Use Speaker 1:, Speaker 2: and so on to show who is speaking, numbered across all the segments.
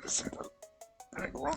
Speaker 1: Settle. There you go.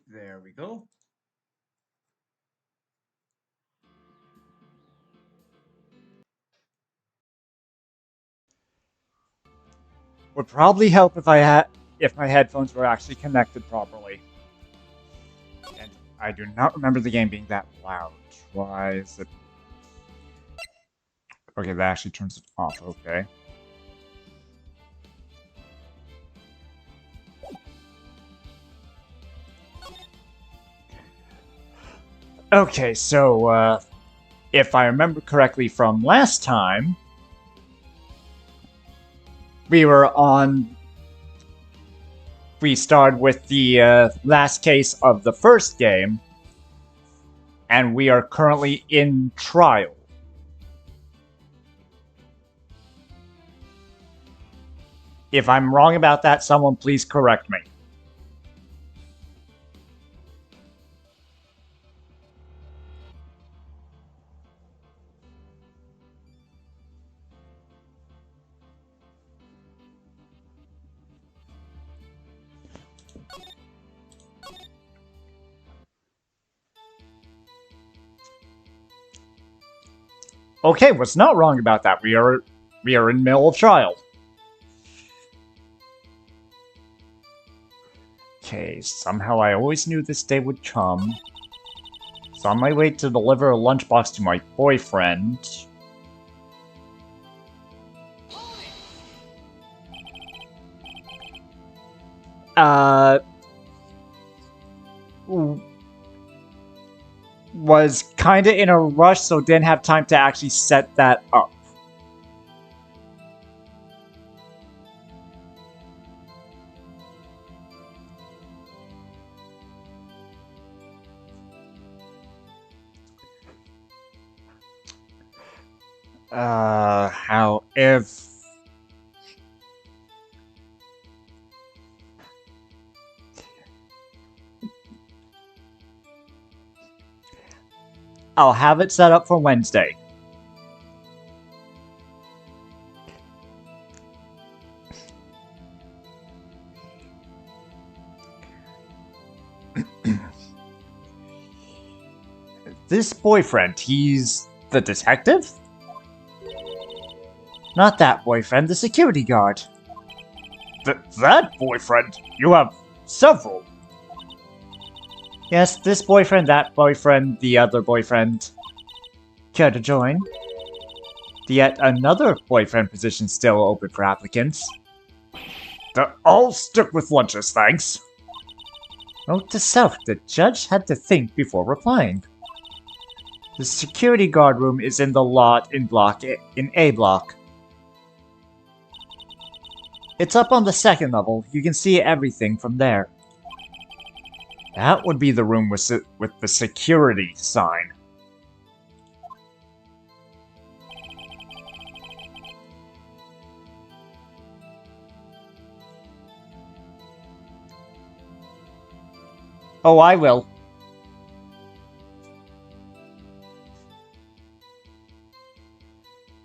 Speaker 2: There we go. Would probably help if my headphones were actually connected properly. And I do not remember the game being that loud. Why is it? Okay, that actually turns it off. Okay. Okay, so if I remember correctly from last time, we started with the last case of the first game, and we are currently in trial. If I'm wrong about that, someone please correct me. Okay, what's not wrong about that? We are in the middle of trial. Okay, somehow I always knew this day would come. So on my way to deliver a lunchbox to my boyfriend. Was kinda in a rush, so didn't have time to actually set that up. How if... I'll have it set up for Wednesday. This boyfriend, he's the detective? Not that boyfriend, the security guard. That boyfriend? You have several. Yes, this boyfriend, that boyfriend, the other boyfriend. Care to join? Yet another boyfriend position still open for applicants. I'll stick with lunches, thanks. Note to self, the judge had to think before replying. The security guard room is in the lot in A block. It's up on the second level. You can see everything from there. That would be the room with the security sign. Oh, I will.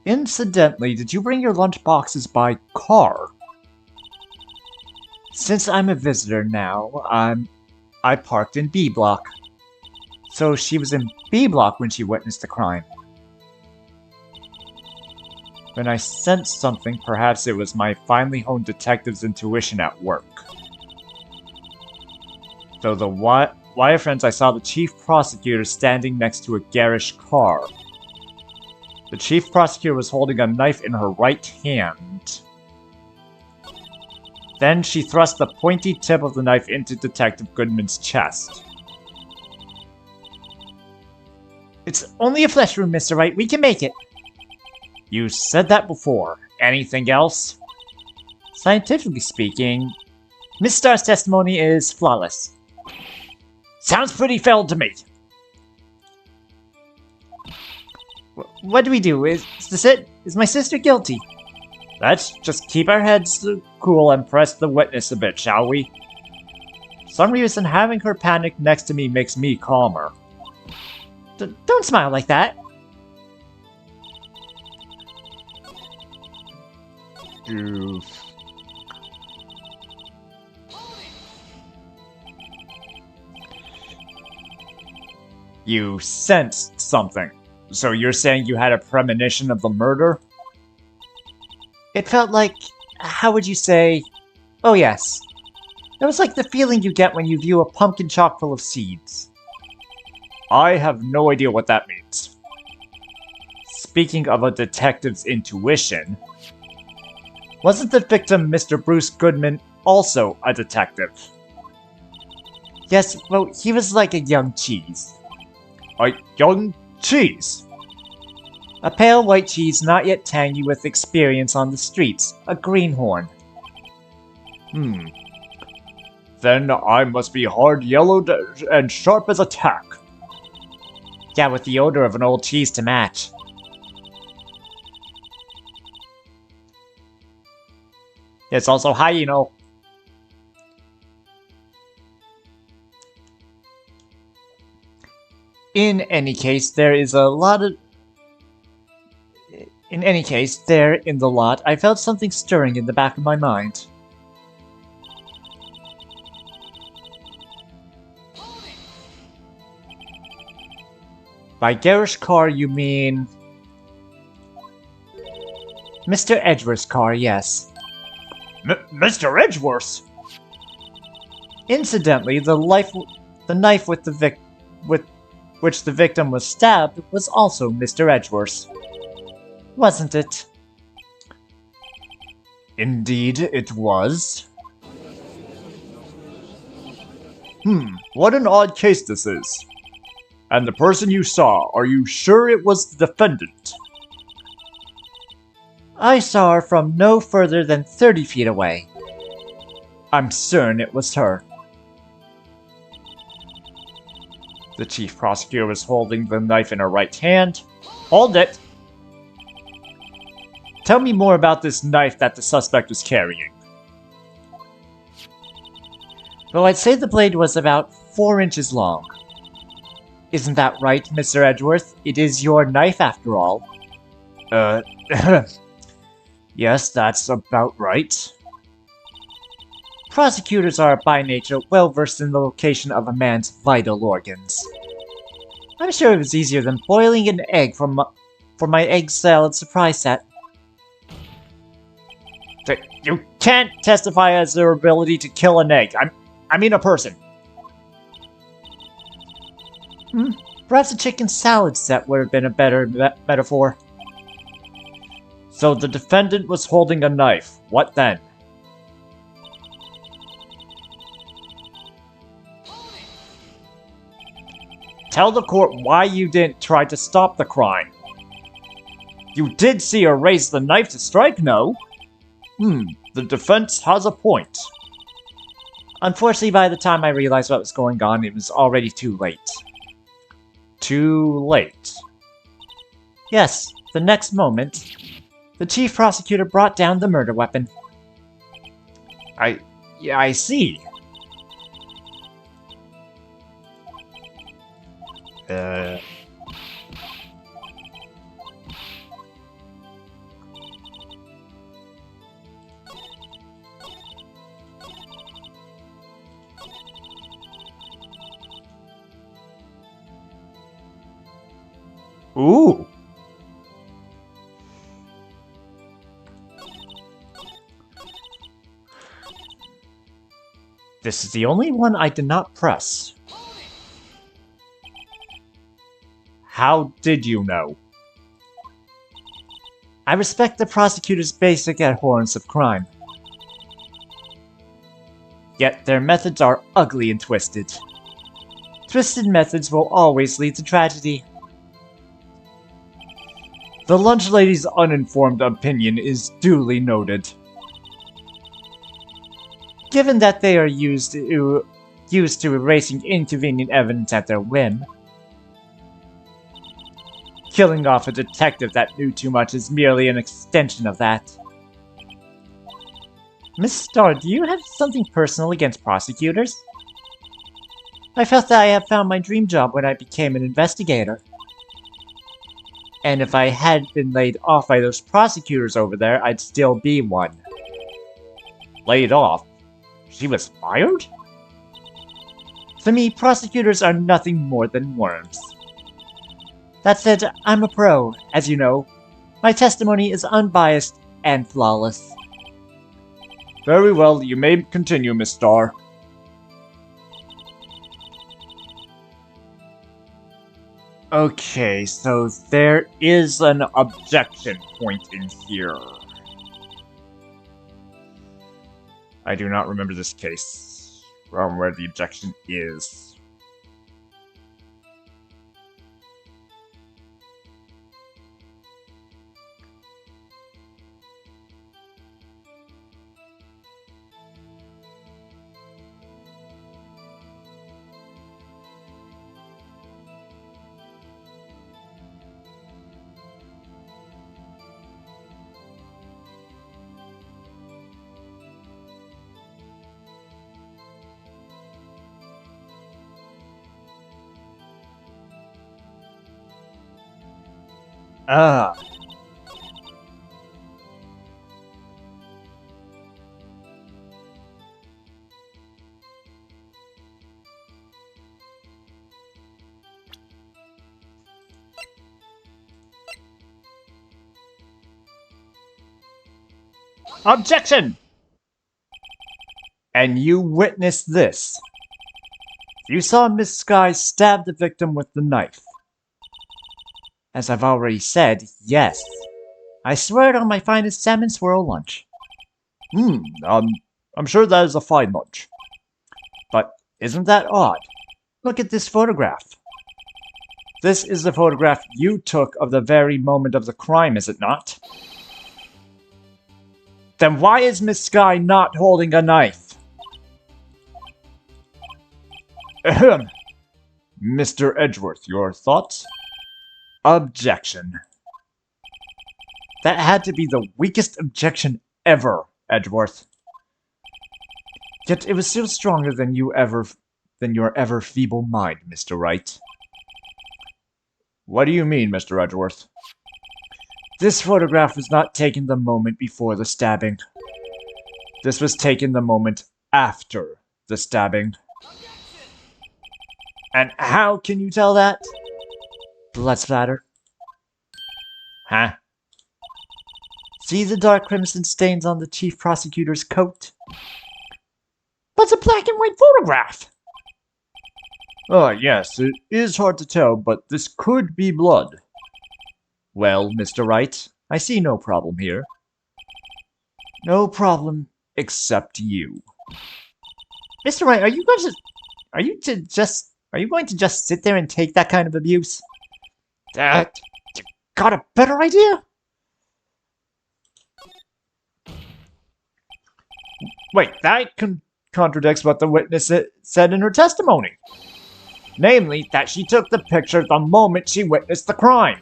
Speaker 2: Incidentally, did you bring your lunch boxes by car? Since I'm a visitor now, I parked in B block. So she was in B block when she witnessed the crime. When I sensed something, perhaps it was my finely honed detective's intuition at work. Though the wire friends, I saw the chief prosecutor standing next to a garish car. The chief prosecutor was holding a knife in her right hand. Then she thrust the pointy tip of the knife into Detective Goodman's chest. It's only a flesh wound, Mr. Wright. We can make it. You said that before. Anything else? Scientifically speaking, Miss Starr's testimony is flawless. Sounds pretty failed to me. What do we do? Is this it? Is my sister guilty? Let's just keep our heads cool and press the witness a bit, shall we? For some reason, having her panic next to me makes me calmer. Don't smile like that. Oof. You sensed something. So you're saying you had a premonition of the murder? It felt like... how would you say... oh yes. It was like the feeling you get when you view a pumpkin chock full of seeds. I have no idea what that means. Speaking of a detective's intuition... wasn't the victim Mr. Bruce Goodman also a detective? Yes, well, he was like a young cheese. A young cheese? A pale white cheese not yet tangy with experience on the streets. A greenhorn. Then I must be hard-yellowed and sharp as a tack. Yeah, with the odor of an old cheese to match. It's also high, you know. In any case, there is a lot of... in any case, there in the lot, I felt something stirring in the back of my mind. By garish car, you mean... Mr. Edgeworth's car, yes. Mr. Edgeworth? Incidentally, the knife with which the victim was stabbed was also Mr. Edgeworth's. Wasn't it? Indeed, it was. What an odd case this is. And the person you saw, are you sure it was the defendant? I saw her from no further than 30 feet away. I'm certain it was her. The chief prosecutor was holding the knife in her right hand. Hold it! Tell me more about this knife that the suspect was carrying. Well, I'd say the blade was about 4 inches long. Isn't that right, Mr. Edgeworth? It is your knife, after all. Yes, that's about right. Prosecutors are, by nature, well-versed in the location of a man's vital organs. I'm sure it was easier than boiling an egg for my egg salad surprise set. You can't testify as their ability to kill an egg. I mean a person. Perhaps a chicken salad set would have been a better metaphor. So the defendant was holding a knife. What then? Tell the court why you didn't try to stop the crime. You did see her raise the knife to strike, no? The defense has a point. Unfortunately, by the time I realized what was going on, it was already too late. Too late. Yes, the next moment, the chief prosecutor brought down the murder weapon. I see. Ooh. This is the only one I did not press. How did you know? I respect the prosecutor's basic abhorrence of crime. Yet their methods are ugly and twisted. Twisted methods will always lead to tragedy. The lunch lady's uninformed opinion is duly noted. Given that they are used to erasing inconvenient evidence at their whim, killing off a detective that knew too much is merely an extension of that. Miss Starr, do you have something personal against prosecutors? I felt that I had found my dream job when I became an investigator. And if I had been laid off by those prosecutors over there, I'd still be one. Laid off? She was fired? To me, prosecutors are nothing more than worms. That said, I'm a pro, as you know. My testimony is unbiased and flawless. Very well, you may continue, Miss Starr. Okay, so there is an objection point in here. I do not remember this case, where the objection is. Ah. Objection! And you witnessed this. You saw Miss Sky stab the victim with the knife. As I've already said, yes. I swear it on my finest salmon swirl lunch. I'm sure that is a fine lunch. But isn't that odd? Look at this photograph. This is the photograph you took of the very moment of the crime, is it not? Then why is Miss Sky not holding a knife? Ahem. Mr. Edgeworth, your thoughts? Objection. That had to be the weakest objection ever, Edgeworth. Yet it was still stronger than your ever feeble mind, Mr. Wright. What do you mean, Mr. Edgeworth? This photograph was not taken the moment before the stabbing. This was taken the moment after the stabbing. And how can you tell that? Blood splatter. Huh? See the dark crimson stains on the chief prosecutor's coat? But it's a black and white photograph! Yes, it is hard to tell, but this could be blood. Well, Mr. Wright, I see no problem here. No problem except you. Mr. Wright, are you going to just sit there and take that kind of abuse? You got a better idea? Wait, that contradicts what the witness said in her testimony. Namely, that she took the picture the moment she witnessed the crime.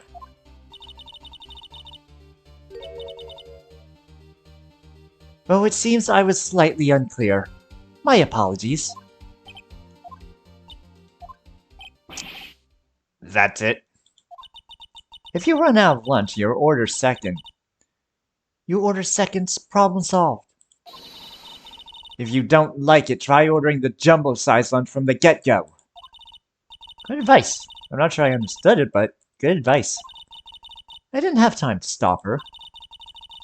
Speaker 2: Oh, it seems I was slightly unclear. My apologies. That's it. If you run out of lunch, you order second. You order seconds, problem solved. If you don't like it, try ordering the jumbo-sized lunch from the get-go. Good advice. I'm not sure I understood it, but good advice. I didn't have time to stop her.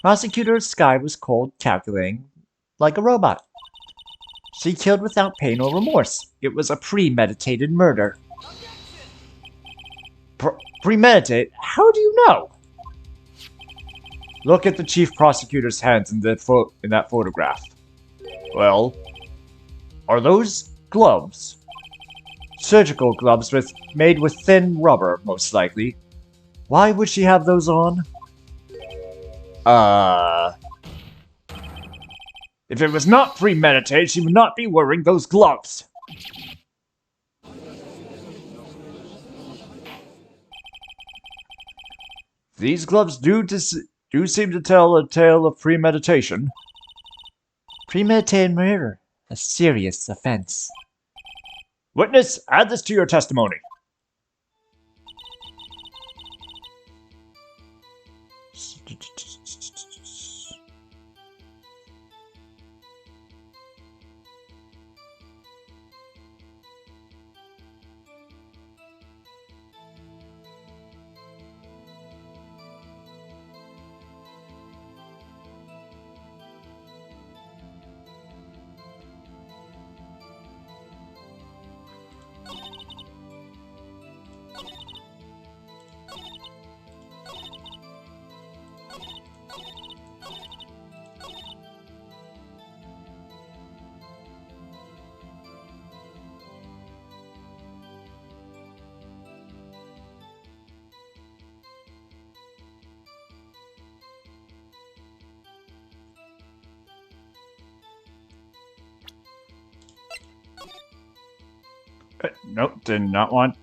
Speaker 2: Prosecutor Sky was cold, calculating, like a robot. She killed without pain or remorse. It was a premeditated murder. Premeditated? How do you know? Look at the chief prosecutor's hands in that photograph. Well, are those gloves? Surgical gloves made with thin rubber, most likely. Why would she have those on? If it was not premeditated, she would not be wearing those gloves. These gloves do seem to tell a tale of premeditation. Premeditated murder, a serious offense. Witness, add this to your testimony. Nope, did not want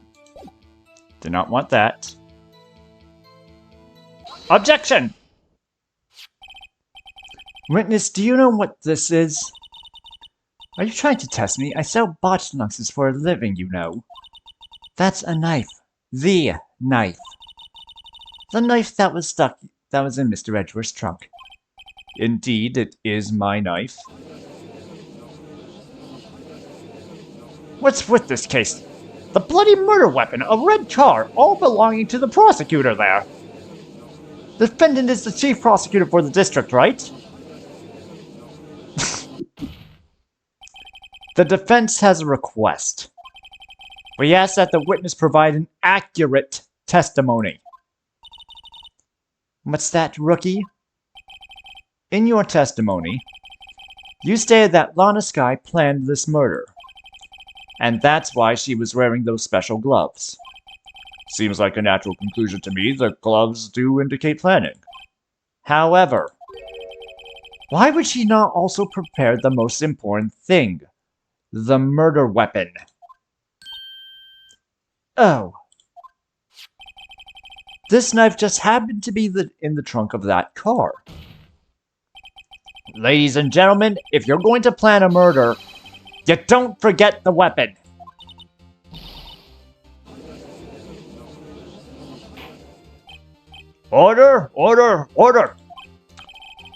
Speaker 2: that. Objection! Witness, do you know what this is? Are you trying to test me? I sell botched nuxes for a living, you know. That's a knife. The knife. The knife that was in Mr. Edgeworth's trunk. Indeed, it is my knife. What's with this case? The bloody murder weapon, a red car, all belonging to the prosecutor there. The defendant is the chief prosecutor for the district, right? The defense has a request. We ask that the witness provide an accurate testimony. What's that, rookie? In your testimony, you stated that Lana Skye planned this murder. And that's why she was wearing those special gloves. Seems like a natural conclusion to me. The gloves do indicate planning. However, why would she not also prepare the most important thing? The murder weapon. Oh. This knife just happened to be in the trunk of that car. Ladies and gentlemen, if you're going to plan a murder, you don't forget the weapon. Order, order, order.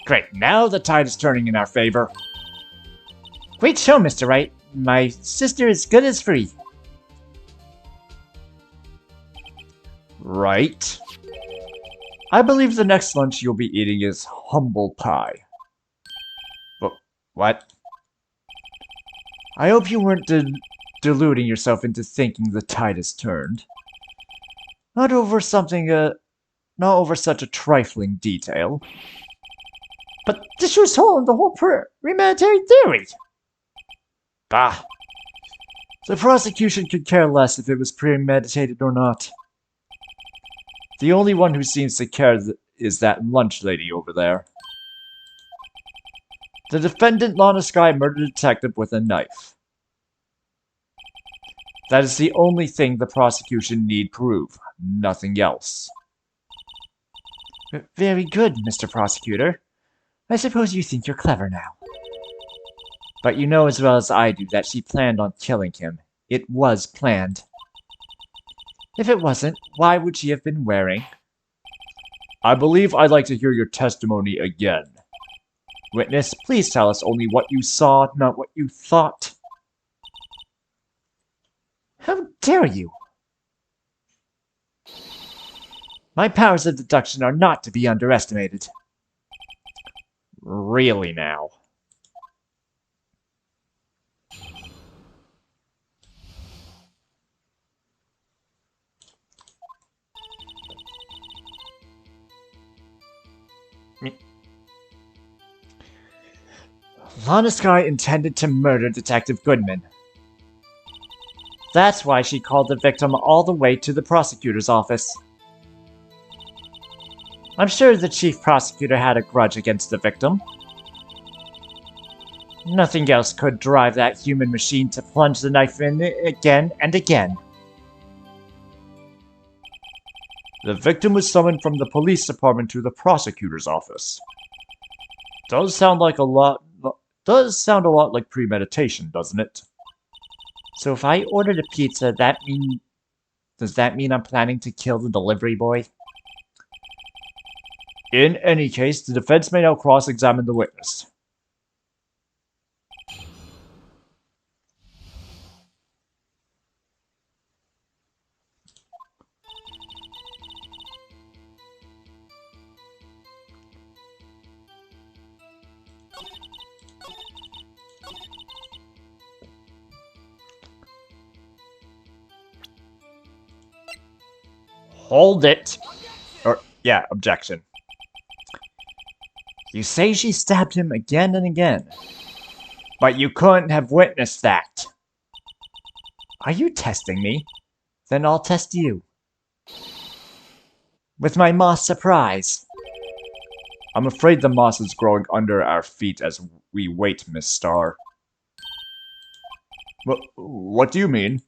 Speaker 2: Great, now the tide is turning in our favor. Great show, Mr. Wright. My sister is good as free. Right. I believe the next lunch you'll be eating is humble pie. But what? I hope you weren't deluding yourself into thinking the tide has turned. Not over such a trifling detail. But this was whole in the whole premeditated theory. Bah. The prosecution could care less if it was premeditated or not. The only one who seems to care is that lunch lady over there. The defendant, Lana Skye, murdered a detective with a knife. That is the only thing the prosecution need prove. Nothing else. Very good, Mr. Prosecutor. I suppose you think you're clever now. But you know as well as I do that she planned on killing him. It was planned. If it wasn't, why would she have been wearing? I believe I'd like to hear your testimony again. Witness, please tell us only what you saw, not what you thought. How dare you? My powers of deduction are not to be underestimated. Really now. Lana Skye intended to murder Detective Goodman. That's why she called the victim all the way to the prosecutor's office. I'm sure the chief prosecutor had a grudge against the victim. Nothing else could drive that human machine to plunge the knife in again and again. The victim was summoned from the police department to the prosecutor's office. Does sound a lot like premeditation, doesn't it? So if I ordered a pizza, does that mean I'm planning to kill the delivery boy? In any case, the defense may now cross-examine the witness. Hold it! Objection. You say she stabbed him again and again, but you couldn't have witnessed that. Are you testing me? Then I'll test you. With my moss surprise. I'm afraid the moss is growing under our feet as we wait, Miss Starr. What do you mean?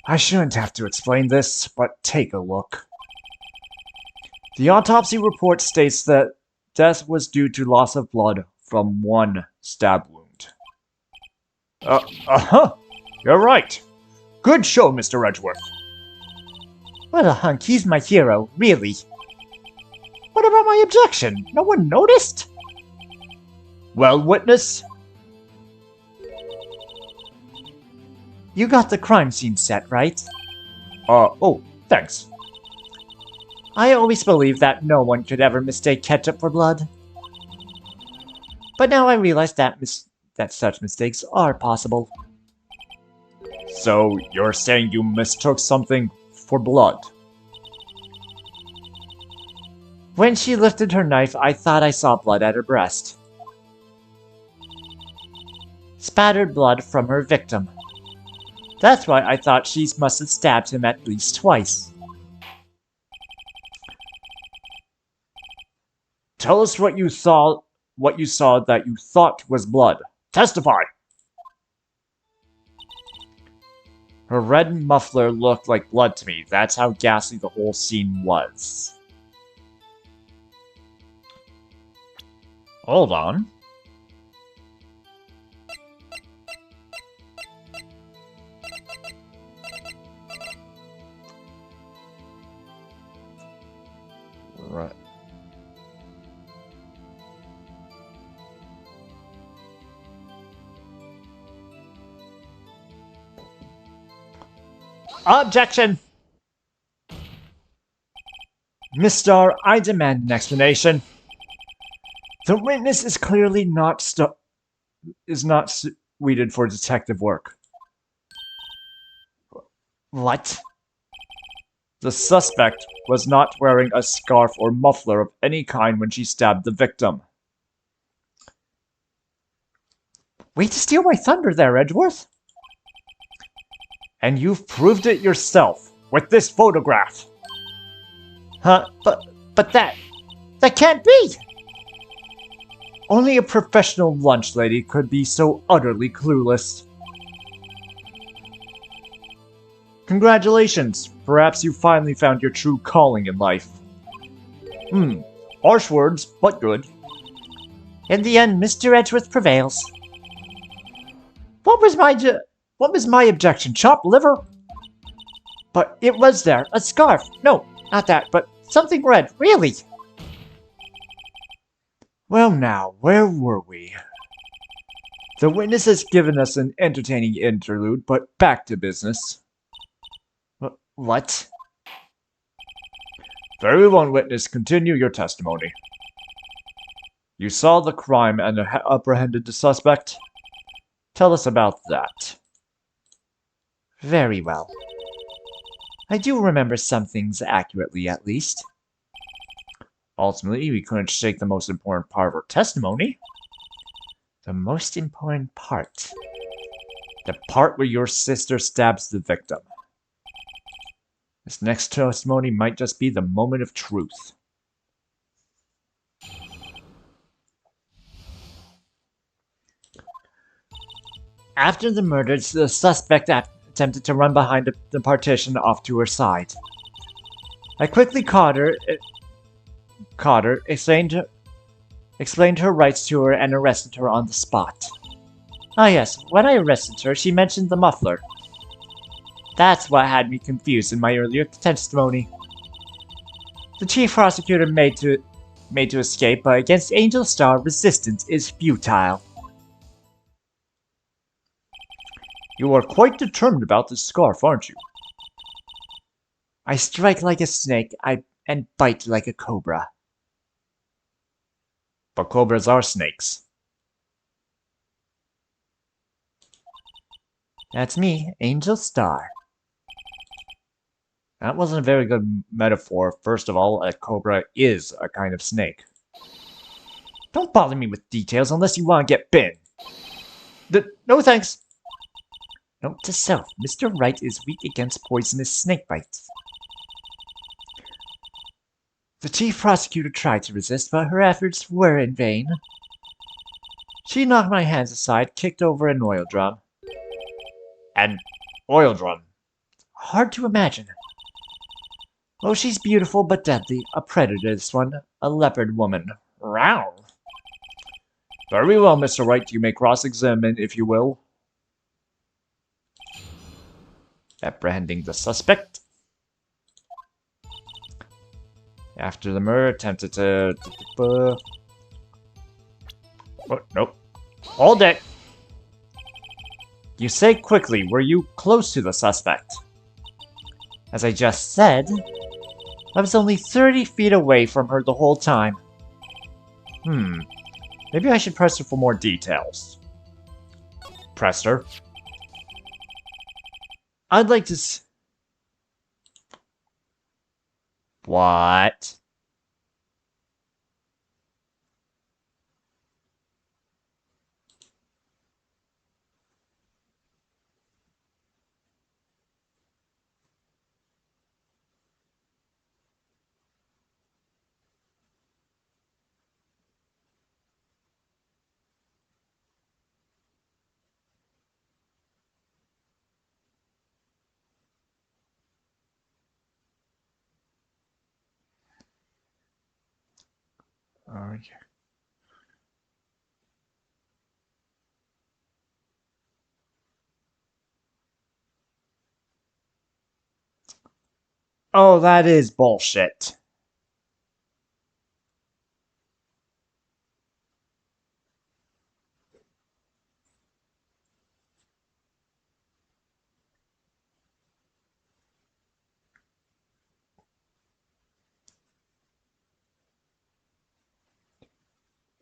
Speaker 2: I shouldn't have to explain this, but take a look. The autopsy report states that death was due to loss of blood from one stab wound. Uh-huh! You're right. Good show, Mr. Edgeworth. What a hunk, he's my hero, really. What about my objection? No one noticed? Well, witness? You got the crime scene set, right? Oh, thanks. I always believed that no one could ever mistake ketchup for blood. But now I realize that such mistakes are possible. So, you're saying you mistook something for blood? When she lifted her knife, I thought I saw blood at her breast. Spattered blood from her victim. That's why I thought she must have stabbed him at least twice. Tell us what you saw that you thought was blood. Testify! Her red muffler looked like blood to me. That's how ghastly the whole scene was. Hold on. Right. Objection! Miss Starr, I demand an explanation. The witness is clearly not suited for detective work. What? The suspect was not wearing a scarf or muffler of any kind when she stabbed the victim. Way to steal my thunder there, Edgeworth. And you've proved it yourself with this photograph. Huh? But that can't be! Only a professional lunch lady could be so utterly clueless. Congratulations! Perhaps you finally found your true calling in life. Harsh words, but good. In the end, Mr. Edgeworth prevails. What was my objection? Chopped liver? But it was there. A scarf. No, not that, but something red. Really? Well now, where were we? The witness has given us an entertaining interlude, but back to business. What? Very well, witness. Continue your testimony. You saw the crime and apprehended the suspect? Tell us about that. Very well. I do remember some things accurately, at least. Ultimately, we couldn't shake the most important part of her testimony. The most important part. The part where your sister stabs the victim. This next testimony might just be the moment of truth. After the murder, the suspect attempted to run behind the partition off to her side. I quickly caught her, explained her rights to her, and arrested her on the spot. Ah yes, when I arrested her, she mentioned the muffler. That's what had me confused in my earlier testimony. The chief prosecutor made to escape, but against Angel Star, resistance is futile. You are quite determined about this scarf, aren't you? I strike like a snake, and bite like a cobra. But cobras are snakes. That's me, Angel Star. That wasn't a very good metaphor. First of all, a cobra is a kind of snake. Don't bother me with details unless you want to get bitten. No thanks. Note to self, Mr. Wright is weak against poisonous snake bites. The chief prosecutor tried to resist, but her efforts were in vain. She knocked my hands aside, kicked over an oil drum. An oil drum? Hard to imagine. Oh, she's beautiful but deadly. A predator, this one. A leopard woman. Row. Very well, Mr. Wright. You may cross-examine, if you will. Apprehending the suspect. After the murder, attempted to... Oh, nope. Hold it! You say quickly, were you close to the suspect? As I just said, I was only 30 feet away from her the whole time. Maybe I should press her for more details. Press her. I'd like to What? Okay. Oh, that is bullshit.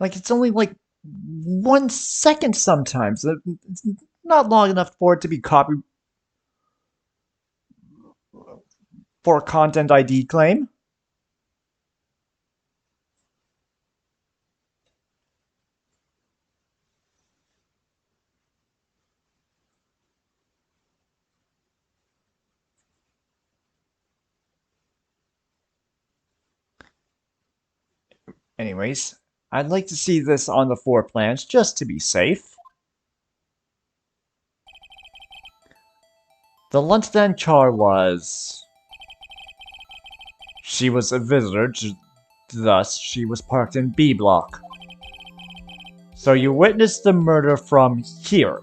Speaker 2: Like, it's only like 1 second sometimes. It's not long enough for it to be copied for a content ID claim. Anyways, I'd like to see this on the 4 plans just to be safe. The Lunchdan char was... She was a visitor, thus she was parked in B block. So you witnessed the murder from here.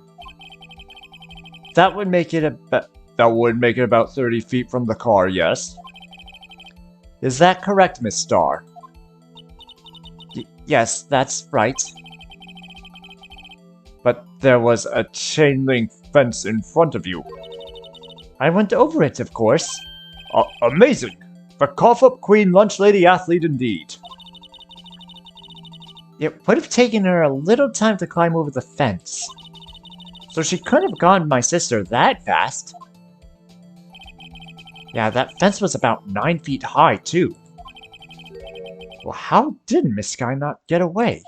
Speaker 2: That would make it about 30 feet from the car, yes? Is that correct, Miss Starr? Yes, that's right. But there was a chain link fence in front of you. I went over it, of course. Amazing! The cough-up queen lunch lady athlete indeed. It would have taken her a little time to climb over the fence. So she couldn't have gone my sister that fast. Yeah, that fence was about 9 feet high, too. Well, how did Miss Sky not get away?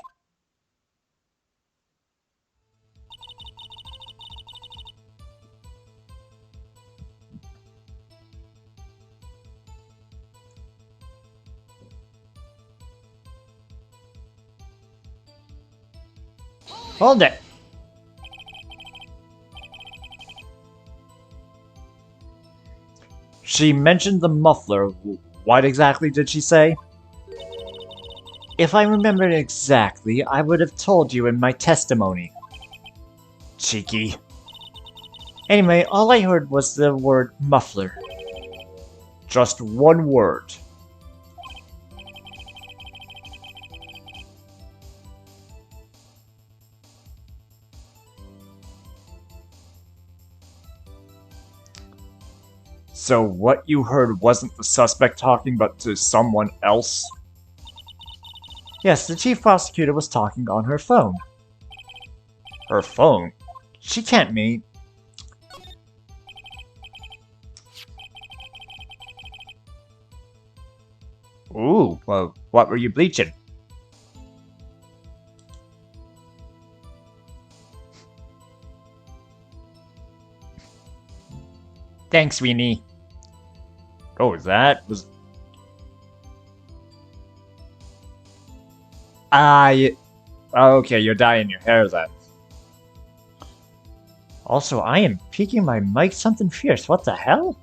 Speaker 2: Hold it! She mentioned the muffler. What exactly did she say? If I remembered exactly, I would have told you in my testimony. Cheeky. Anyway, all I heard was the word muffler. Just one word. So what you heard wasn't the suspect talking, but to someone else? Yes, the chief prosecutor was talking on her phone. Her phone? She can't mean... Ooh, well, what were you bleaching? Thanks, Weenie. Oh, that was... Okay, you're dyeing your hair then. Also, I am peeking my mic something fierce. What the hell?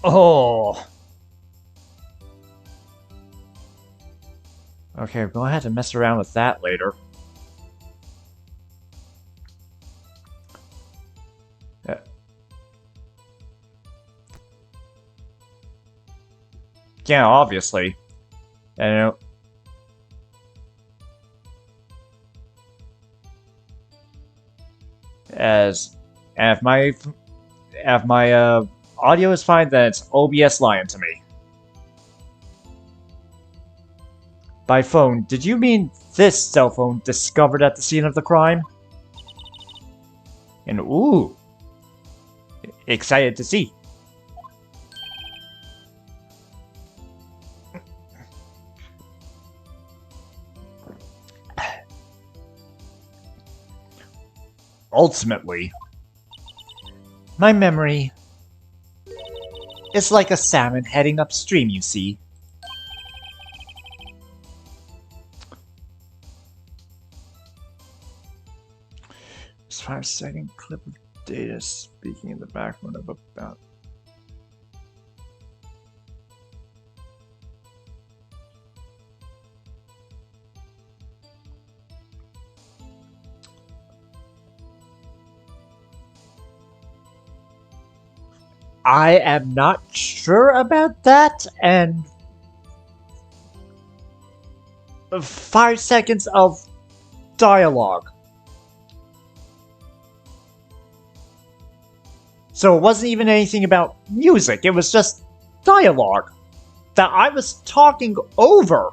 Speaker 2: Oh. Okay, we're gonna have to mess around with that later. Yeah, obviously. And as if my audio is fine, then it's OBS lying to me. By phone, did you mean this cell phone discovered at the scene of the crime? And ooh, excited to see. Ultimately, my memory is like a salmon heading upstream, you see. As far as second clip of data speaking in the background of about... I am not sure about that, and 5 seconds of dialogue. So it wasn't even anything about music, it was just dialogue that I was talking over.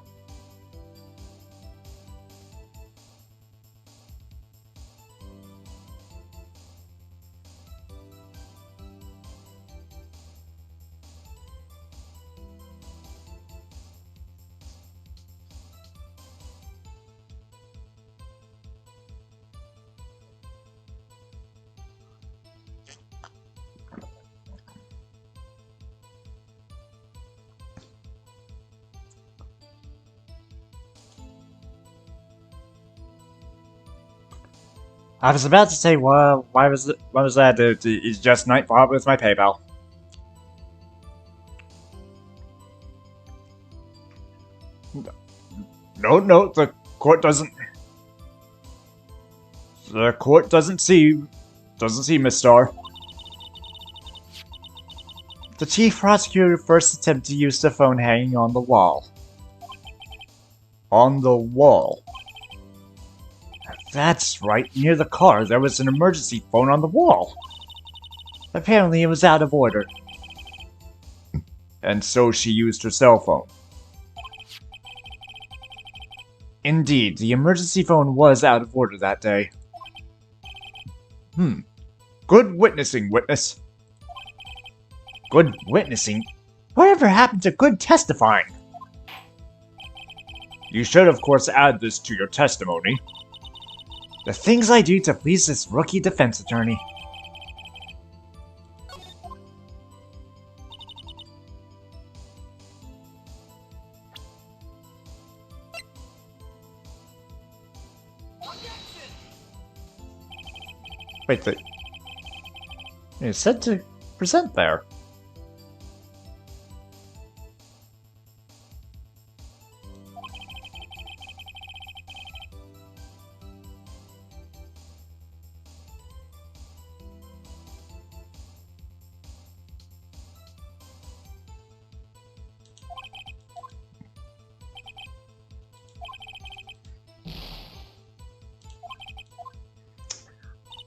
Speaker 2: I was about to say, well, why was that? It's just nightfall with my PayPal. No, the court doesn't. The court doesn't see Miss Star. The chief prosecutor first attempted to use the phone hanging on the wall. On the wall. That's right, near the car there was an emergency phone on the wall. Apparently it was out of order. And so she used her cell phone. Indeed, the emergency phone was out of order that day. Good witnessing, witness. Good witnessing? Whatever happened to good testifying? You should, of course, add this to your testimony. The things I do to please this rookie defense attorney. Wait, it said to present there.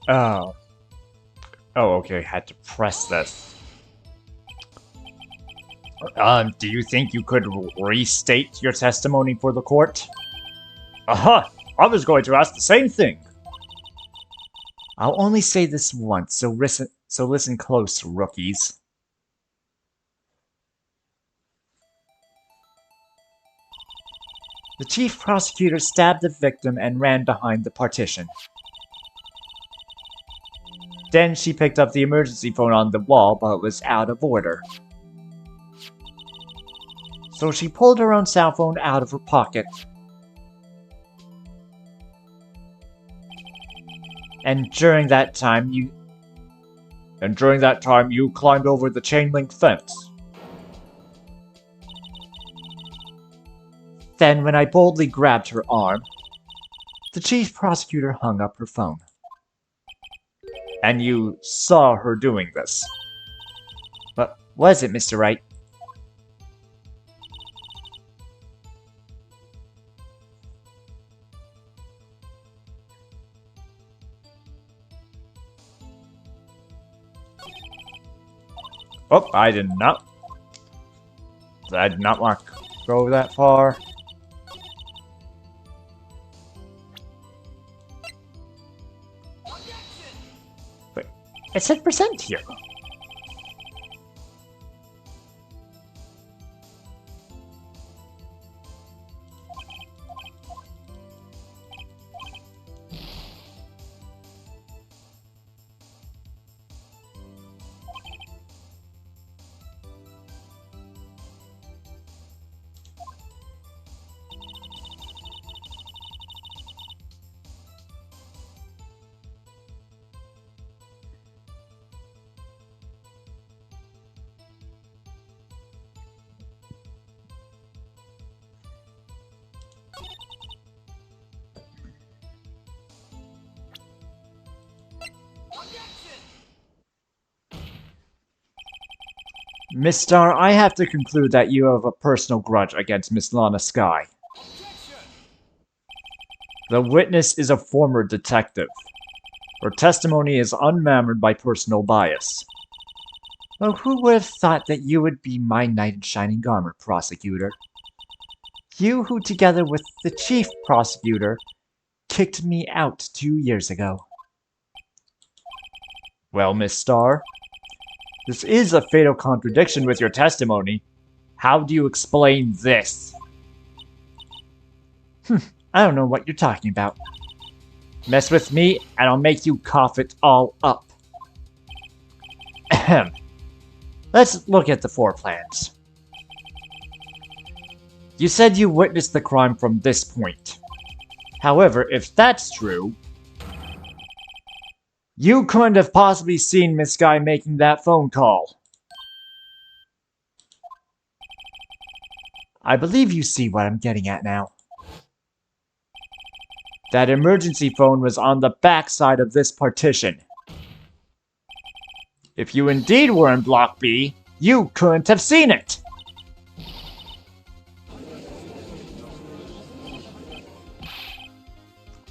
Speaker 2: Oh. Oh, okay, had to press this. Do you think you could restate your testimony for the court? Aha! I was going to ask the same thing! I'll only say this once, so listen close, rookies. The chief prosecutor stabbed the victim and ran behind the partition. Then she picked up the emergency phone on the wall, but it was out of order. So she pulled her own cell phone out of her pocket. And during that time you climbed over the chain link fence. Then, when I boldly grabbed her arm, the chief prosecutor hung up her phone. And you saw her doing this? What was it, Mr. Wright? Oh, I did not want to go that far. Wait, it said percent here. Miss Star, I have to conclude that you have a personal grudge against Miss Lana Sky. The witness is a former detective. Her testimony is unmammered by personal bias. Well, who would have thought that you would be my knight in shining armor, prosecutor? You who, together with the chief prosecutor, kicked me out 2 years ago. Well, Miss Star, this is a fatal contradiction with your testimony. How do you explain this? I don't know what you're talking about. Mess with me, and I'll make you cough it all up. Ahem. Let's look at the floor plans. You said you witnessed the crime from this point. However, if that's true, you couldn't have possibly seen Miss Sky making that phone call. I believe you see what I'm getting at now. That emergency phone was on the back side of this partition. If you indeed were in Block B, you couldn't have seen it!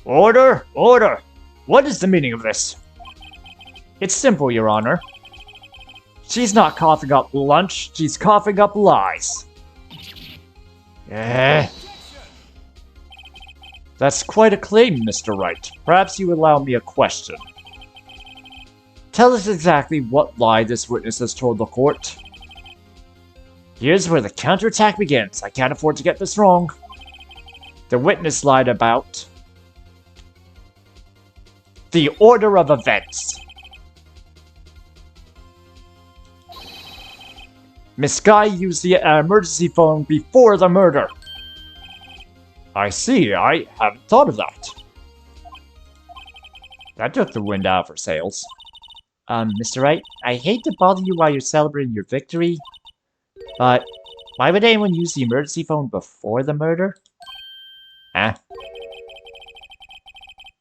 Speaker 2: Order! Order! What is the meaning of this? It's simple, Your Honor. She's not coughing up lunch, she's coughing up lies. That's quite a claim, Mr. Wright. Perhaps you allow me a question. Tell us exactly what lie this witness has told the court. Here's where the counterattack begins. I can't afford to get this wrong. The witness lied about the order of events. Miss Sky used the emergency phone before the murder. I see, I haven't thought of that. That took the wind out of her sails. Mr. Wright, I hate to bother you while you're celebrating your victory, but why would anyone use the emergency phone before the murder?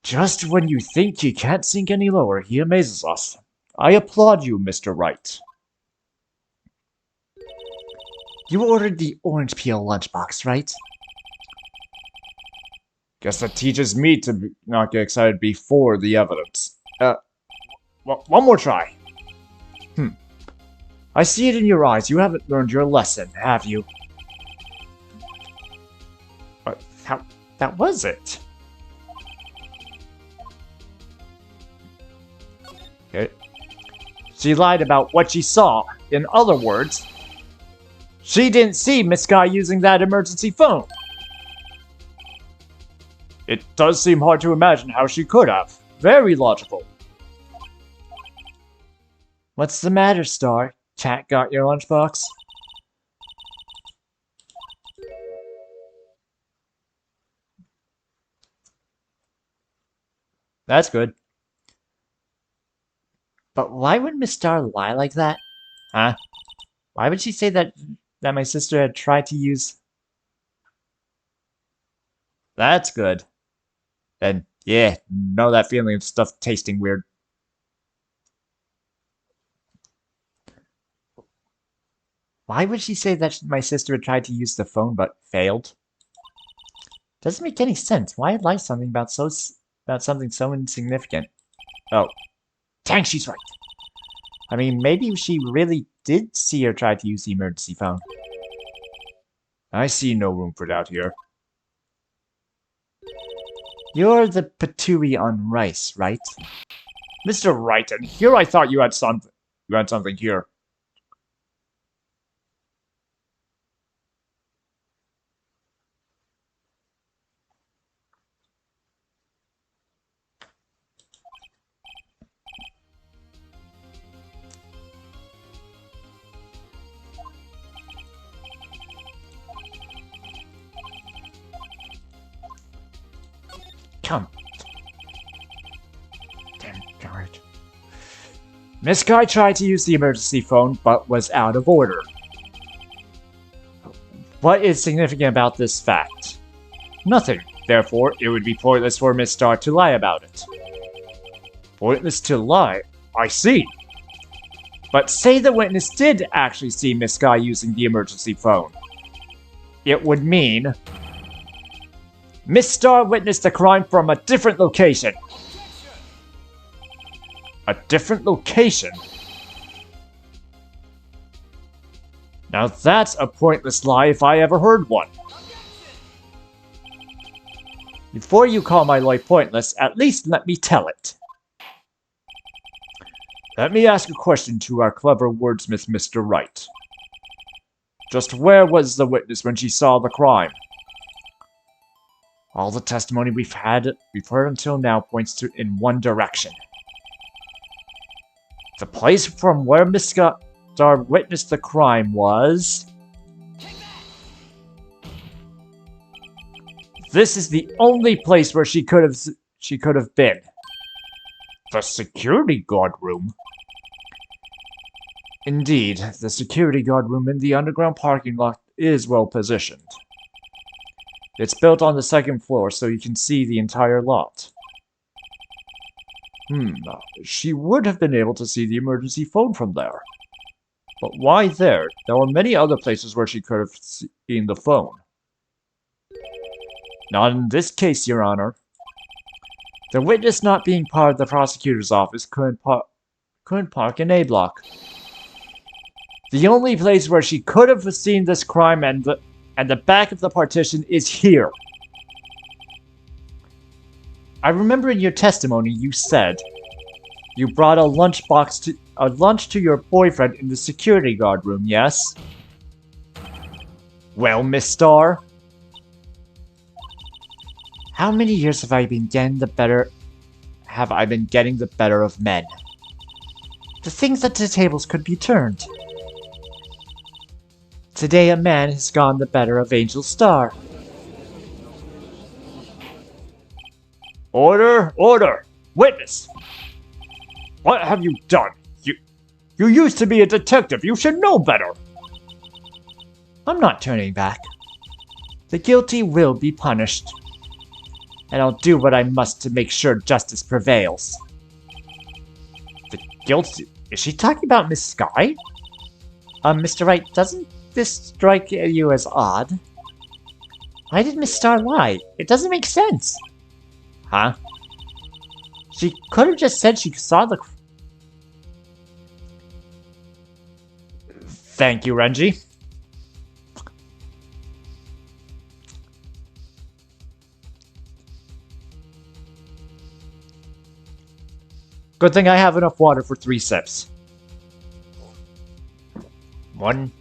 Speaker 2: Just when you think you can't sink any lower, he amazes us. I applaud you, Mr. Wright. You ordered the orange peel lunchbox, right? Guess that teaches me to not get excited before the evidence. One more try. I see it in your eyes. You haven't learned your lesson, have you? That was it. Okay. She lied about what she saw. In other words, she didn't see Miss Sky using that emergency phone. It does seem hard to imagine how she could have. Very logical. What's the matter, Star? Chat got your lunchbox? That's good. But why would Miss Star lie like that? Huh? Why would she say that my sister had tried to use... That's good. And yeah, know that feeling of stuff tasting weird. Why would she say that my sister had tried to use the phone but failed? Doesn't make any sense. Why lie something about something so insignificant? Oh, dang, she's right. I mean, maybe she really did see her try to use the emergency phone. I see no room for doubt here. You're the patooey on rice, right? Mr. Wright, and here I thought you had something. You had something here. Come. Damn guard. Miss Guy tried to use the emergency phone, but was out of order. What is significant about this fact? Nothing. Therefore, it would be pointless for Miss Star to lie about it. Pointless to lie? I see. But say the witness did actually see Miss Guy using the emergency phone. It would mean Miss Star witnessed the crime from a different location. A different location? Now that's a pointless lie if I ever heard one. Before you call my lie pointless, at least let me tell it. Let me ask a question to our clever wordsmith, Mr. Wright. Just where was the witness when she saw the crime? All the testimony we've heard until now points to in one direction. The place from where Miss Star witnessed the crime was... This is the only place where she could have been. The security guard room. Indeed, the security guard room in the underground parking lot is well positioned. It's built on the second floor, so you can see the entire lot. She would have been able to see the emergency phone from there. But why there? There were many other places where she could have seen the phone. Not in this case, Your Honor. The witness not being part of the prosecutor's office couldn't park in A block. The only place where she could have seen this crime and the back of the partition is here. I remember in your testimony you said you brought a lunch to your boyfriend in the security guard room, yes? Well, Miss Star, how many years have I been getting the better of men? To think that the tables could be turned. Today a man has gone the better of Angel Star. Order! Order! Witness! What have you done? You used to be a detective. You should know better. I'm not turning back. The guilty will be punished. And I'll do what I must to make sure justice prevails. The guilty? Is she talking about Miss Sky? Mr. Wright, doesn't this strike you as odd? Why did Miss Star lie? It doesn't make sense. Huh? She could have just said she saw the... Thank you, Renji. Good thing I have enough water for 3 sips. 1,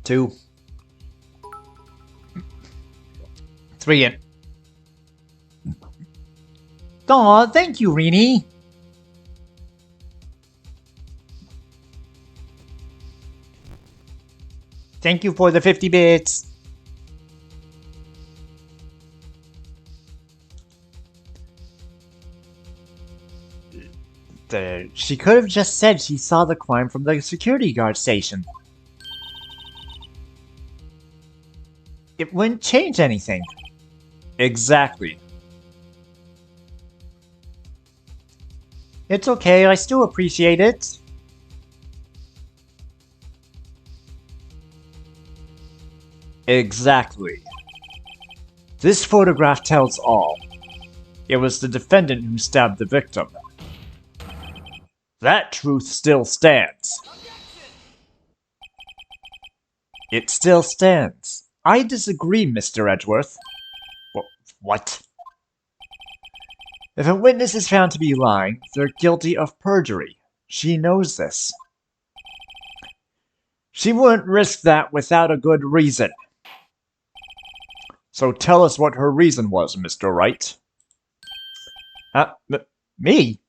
Speaker 2: 2, 3 in. Aw, thank you, Rini. Thank you for the 50 bits. She could have just said she saw the crime from the security guard station. It wouldn't change anything. Exactly. It's okay, I still appreciate it. Exactly. This photograph tells all. It was the defendant who stabbed the victim. That truth still stands. It still stands. I disagree, Mr. Edgeworth. What? If a witness is found to be lying, they're guilty of perjury. She knows this. She wouldn't risk that without a good reason. So tell us what her reason was, Mr. Wright. Me?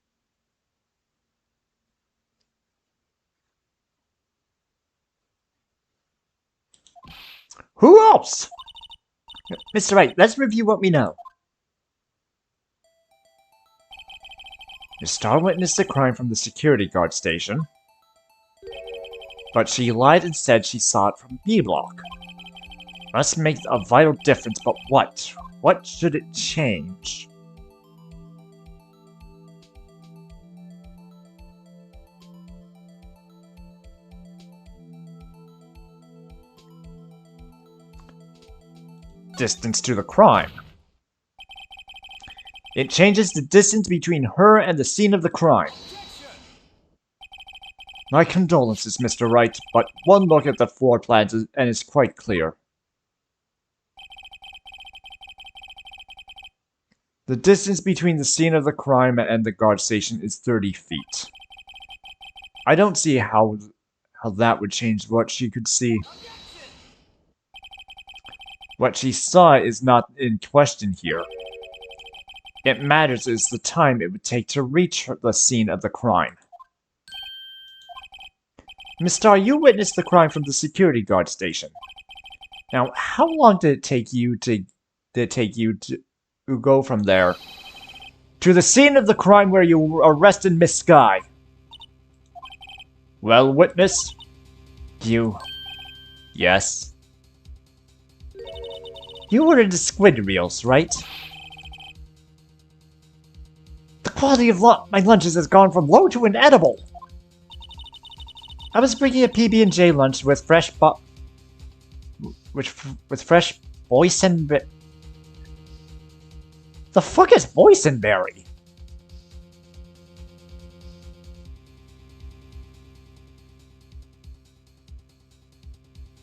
Speaker 2: Who else? Mr. Wright, let's review what we know. Miss Starr witnessed the crime from the security guard station, but she lied and said she saw it from B block. Must make a vital difference, but what? What should it change? Distance to the crime. It changes the distance between her and the scene of the crime. My condolences, Mr. Wright, but one look at the floor plans and it's quite clear. The distance between the scene of the crime and the guard station is 30 feet. I don't see how that would change what she could see. What she saw is not in question here. It matters is the time it would take to reach the scene of the crime. Miss Starr, you witnessed the crime from the security guard station. Now, how long did it take you to go from there to the scene of the crime where you arrested Miss Skye? Well, witness? Yes. You were in the squid reels, right? The quality of my lunches has gone from low to inedible. I was bringing a PB&J lunch with fresh fresh boysenberry. The fuck is boysenberry?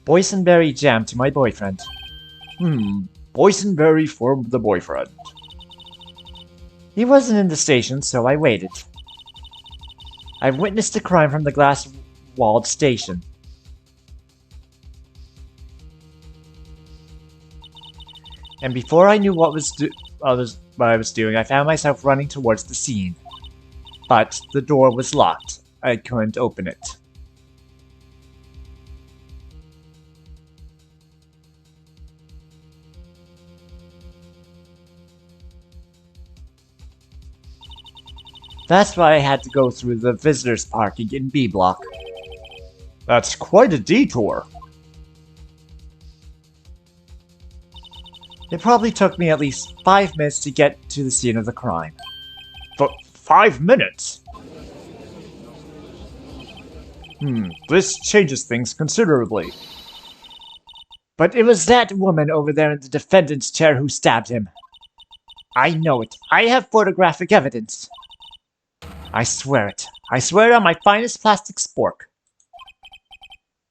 Speaker 2: Boysenberry jam to my boyfriend. Boysenberry for the boyfriend. He wasn't in the station, so I waited. I witnessed the crime from the glass-walled station. And before I knew what I was doing, I found myself running towards the scene. But the door was locked. I couldn't open it. That's why I had to go through the visitors parking in B block. That's quite a detour. It probably took me at least 5 minutes to get to the scene of the crime. 5 minutes? This changes things considerably. But it was that woman over there in the defendant's chair who stabbed him. I know it. I have photographic evidence. I swear it. I swear it on my finest plastic spork.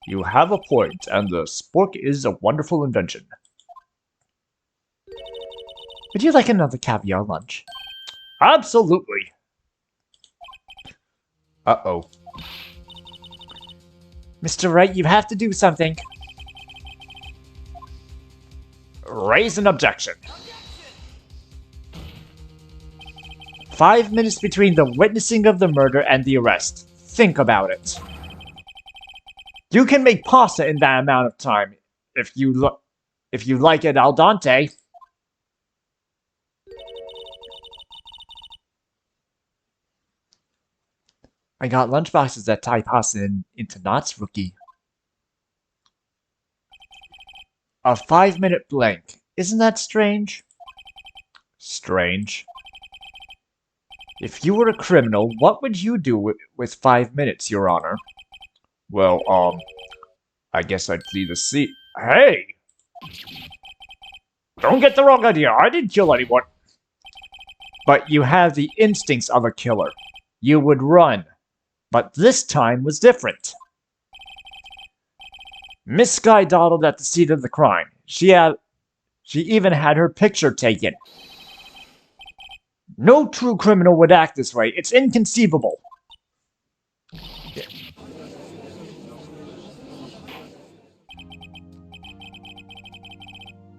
Speaker 2: You have a point, and the spork is a wonderful invention. Would you like another caviar lunch? Absolutely. Uh-oh. Mr. Wright, you have to do something. Raise an objection. 5 minutes between the witnessing of the murder and the arrest. Think about it. You can make pasta in that amount of time, if you like it al dente. I got lunchboxes that tie pasta into knots, rookie. A 5-minute blank. Isn't that strange? Strange. If you were a criminal, what would you do with 5 minutes, Your Honor? Well, I guess I'd flee the sea. Hey! Don't get the wrong idea. I didn't kill anyone. But you have the instincts of a killer. You would run. But this time was different. Miss Sky dawdled at the scene of the crime. She even had her picture taken. No true criminal would act this way. It's inconceivable.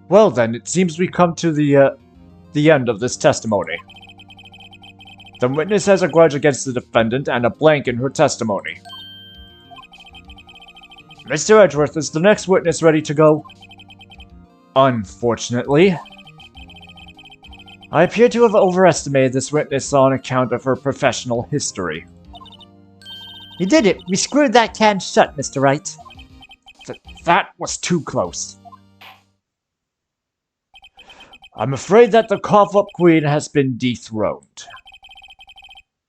Speaker 2: Well then, it seems we come to the end of this testimony. The witness has a grudge against the defendant and a blank in her testimony. Mr. Edgeworth, is the next witness ready to go? Unfortunately. I appear to have overestimated this witness on account of her professional history. You did it! We screwed that can shut, Mr. Wright. That was too close. I'm afraid that the cough-up queen has been dethroned.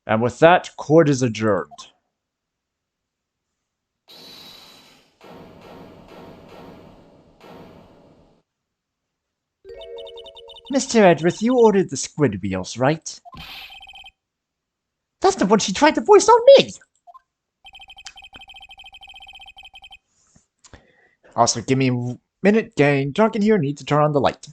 Speaker 2: And with that, court is adjourned. Mr. Edgeworth, you ordered the squid wheels, right? That's the one she tried to voice on me! Also, give me a minute, gang. Drunk in here, need to turn on the light.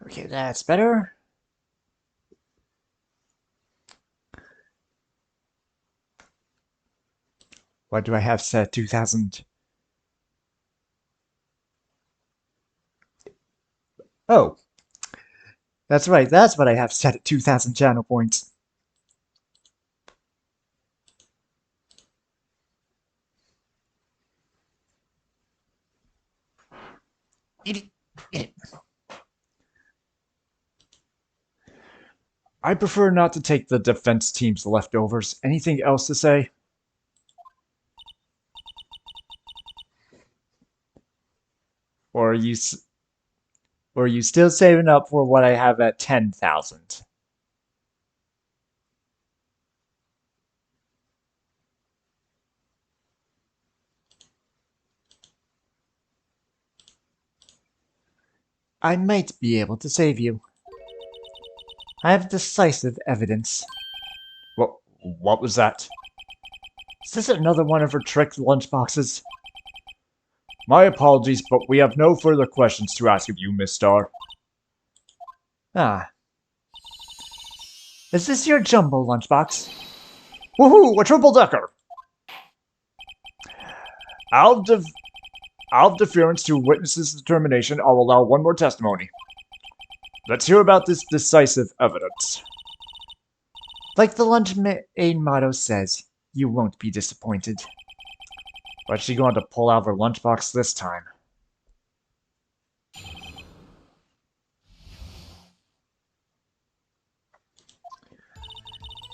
Speaker 2: Okay, that's better. What do I have set? 2000? Oh. That's right, that's what I have set at 2000 channel points. Eat it. I prefer not to take the defense team's leftovers. Anything else to say? Or are you still saving up for what I have at 10,000? I might be able to save you. I have decisive evidence. What was that? Is this another one of her tricked lunchboxes? My apologies, but we have no further questions to ask of you, Miss Star. Ah. Is this your jumbo lunchbox? Woohoo! A triple-decker! Out of deference to witnesses' determination, I'll allow one more testimony. Let's hear about this decisive evidence. Like the lunch aid motto says, you won't be disappointed. What's she going to pull out of her lunchbox this time?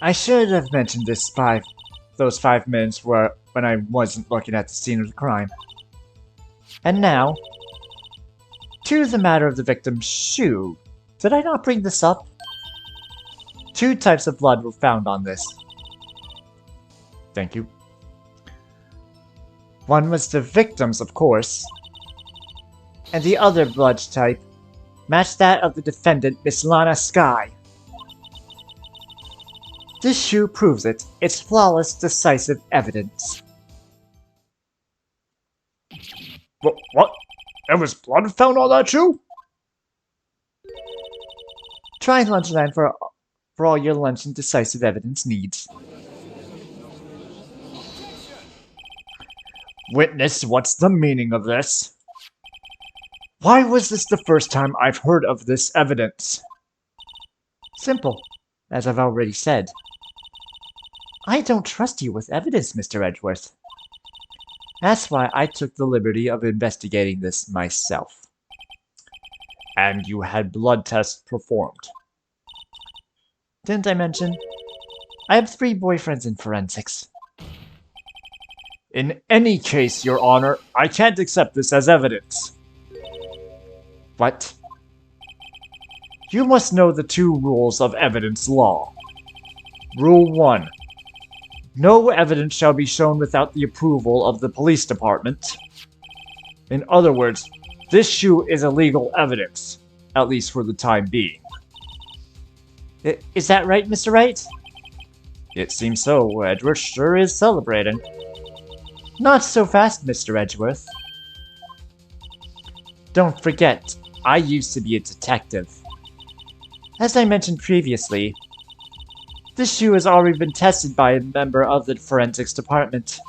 Speaker 2: I should have mentioned those 5 minutes when I wasn't looking at the scene of the crime. And now, to the matter of the victim's shoe. Did I not bring this up? 2 types of blood were found on this. Thank you. One was the victim's, of course, and the other blood type matched that of the defendant, Miss Lana Sky. This shoe proves it. It's flawless, decisive evidence. What? There was blood found on that shoe? Try Lunchland for all your lunch and decisive evidence needs. Witness, what's the meaning of this? Why was this the first time I've heard of this evidence? Simple. As I've already said, I don't trust you with evidence, Mr. Edgeworth. That's why I took the liberty of investigating this myself.
Speaker 1: And you had blood tests performed.
Speaker 2: Didn't I mention? I have 3 boyfriends in forensics.
Speaker 1: In any case, Your Honor, I can't accept this as evidence.
Speaker 2: What?
Speaker 1: You must know the 2 rules of evidence law. Rule 1. No evidence shall be shown without the approval of the police department. In other words, this shoe is illegal evidence, at least for the time being.
Speaker 2: Is that right, Mr. Wright?
Speaker 1: It seems so. Edgeworth sure is celebrating.
Speaker 2: Not so fast, Mr. Edgeworth. Don't forget, I used to be a detective. As I mentioned previously, this shoe has already been tested by a member of the forensics department.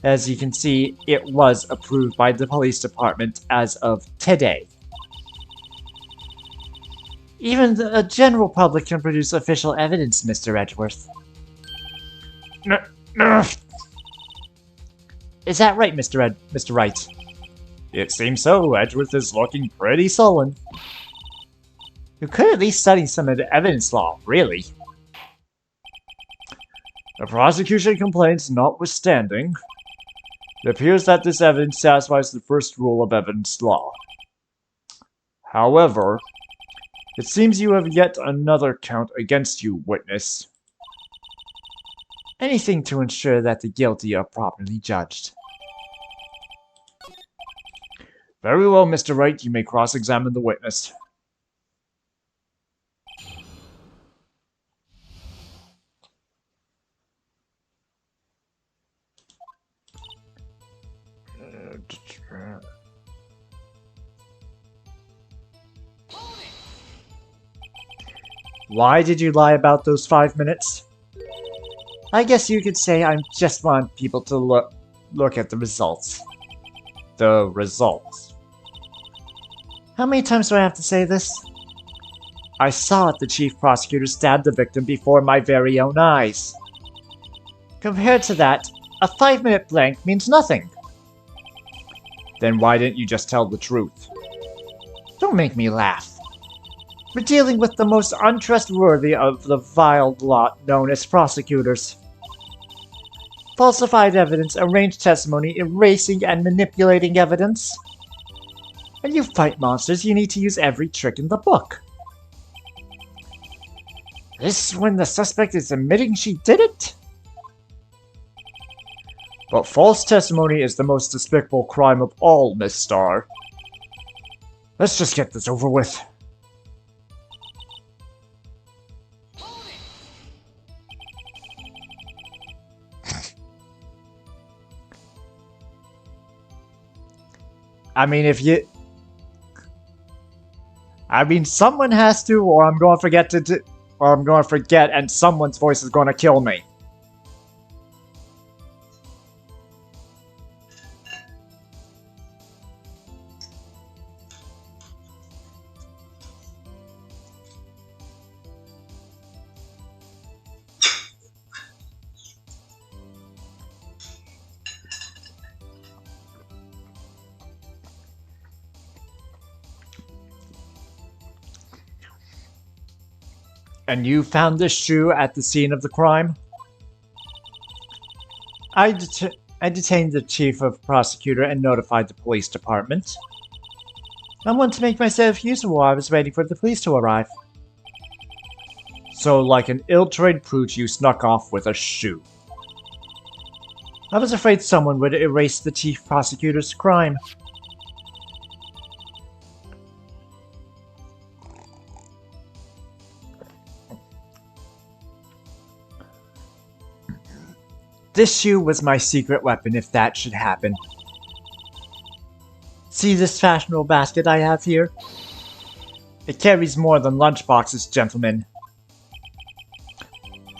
Speaker 2: As you can see, it was approved by the police department as of today. Even the general public can produce official evidence, Mr. Edgeworth. Is that right, Mr. Wright?
Speaker 1: It seems so. Edgeworth is looking pretty sullen.
Speaker 2: You could at least study some of the evidence law, really.
Speaker 1: The prosecution complaints notwithstanding, it appears that this evidence satisfies the first rule of evidence law. However, it seems you have yet another count against you, witness.
Speaker 2: Anything to ensure that the guilty are properly judged.
Speaker 1: Very well, Mr. Wright, you may cross-examine the witness.
Speaker 2: Why did you lie about those 5 minutes? I guess you could say I just want people to look at the results.
Speaker 1: The results.
Speaker 2: How many times do I have to say this? I saw the chief prosecutor stab the victim before my very own eyes. Compared to that, a 5-minute blank means nothing.
Speaker 1: Then why didn't you just tell the truth?
Speaker 2: Don't make me laugh. We're dealing with the most untrustworthy of the vile lot known as prosecutors. Falsified evidence, arranged testimony, erasing and manipulating evidence. When you fight monsters, you need to use every trick in the book. This when the suspect is admitting she did it?
Speaker 1: But false testimony is the most despicable crime of all, Miss Starr. Let's just get this over with.
Speaker 2: I mean, someone has to, or I'm going to forget, and someone's voice is going to kill me. And you found this shoe at the scene of the crime? I detained the chief of prosecutor and notified the police department. I wanted to make myself useful while I was waiting for the police to arrive.
Speaker 1: So, like an ill-trained prude, you snuck off with a shoe.
Speaker 2: I was afraid someone would erase the chief prosecutor's crime. This shoe was my secret weapon if that should happen. See this fashionable basket I have here? It carries more than lunchboxes, gentlemen.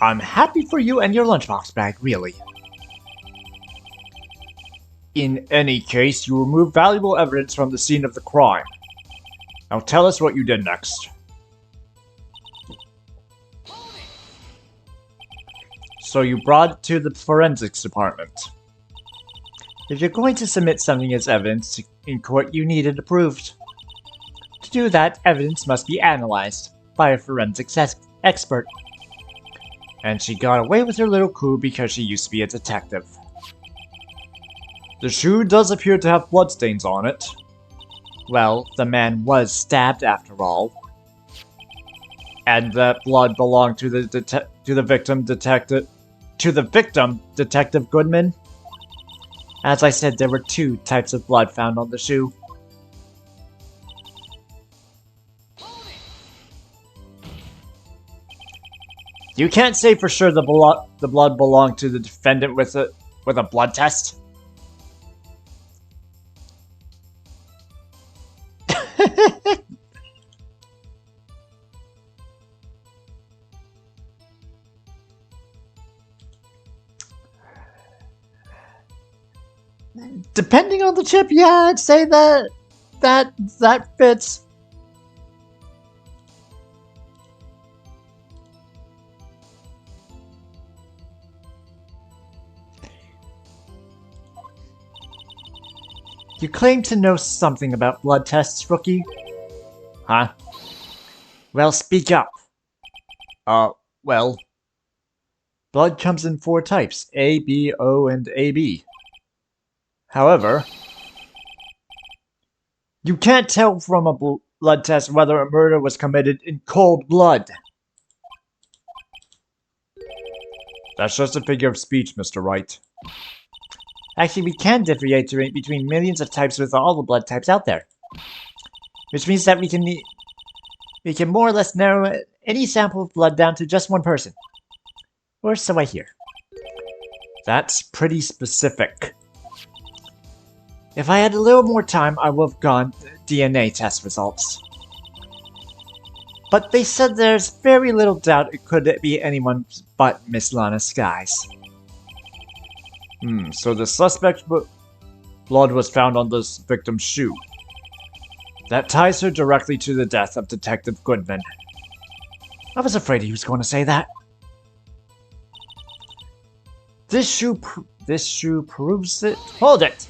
Speaker 2: I'm happy for you and your lunchbox bag, really.
Speaker 1: In any case, you removed valuable evidence from the scene of the crime. Now tell us what you did next. So you brought it to the forensics department. If you're going to submit something as evidence in court, you need it approved. To do that, evidence must be analyzed by a forensics expert. And she got away with her little coup because she used to be a detective. The shoe does appear to have bloodstains on it. Well, the man was stabbed after all. And that blood belonged to the victim, Detective Goodman. As I said, there were 2 types of blood found on the shoe. You can't say for sure the blood belonged to the defendant with a blood test. Depending on the chip, yeah, I'd say that fits. You claim to know something about blood tests, rookie? Huh? Well, speak up. Well... Blood comes in 4 types, A, B, O, and AB. However... You can't tell from a blood test whether a murder was committed in cold blood. That's just a figure of speech, Mr. Wright. Actually, we can differentiate between millions of types with all the blood types out there. Which means that we can more or less narrow any sample of blood down to just one person. Or so I hear. That's pretty specific. If I had a little more time, I would have gone DNA test results. But they said there's very little doubt it could be anyone but Miss Lana Skies. So the suspect's blood was found on this victim's shoe. That ties her directly to the death of Detective Goodman. I was afraid he was going to say that. This shoe proves it. Hold it!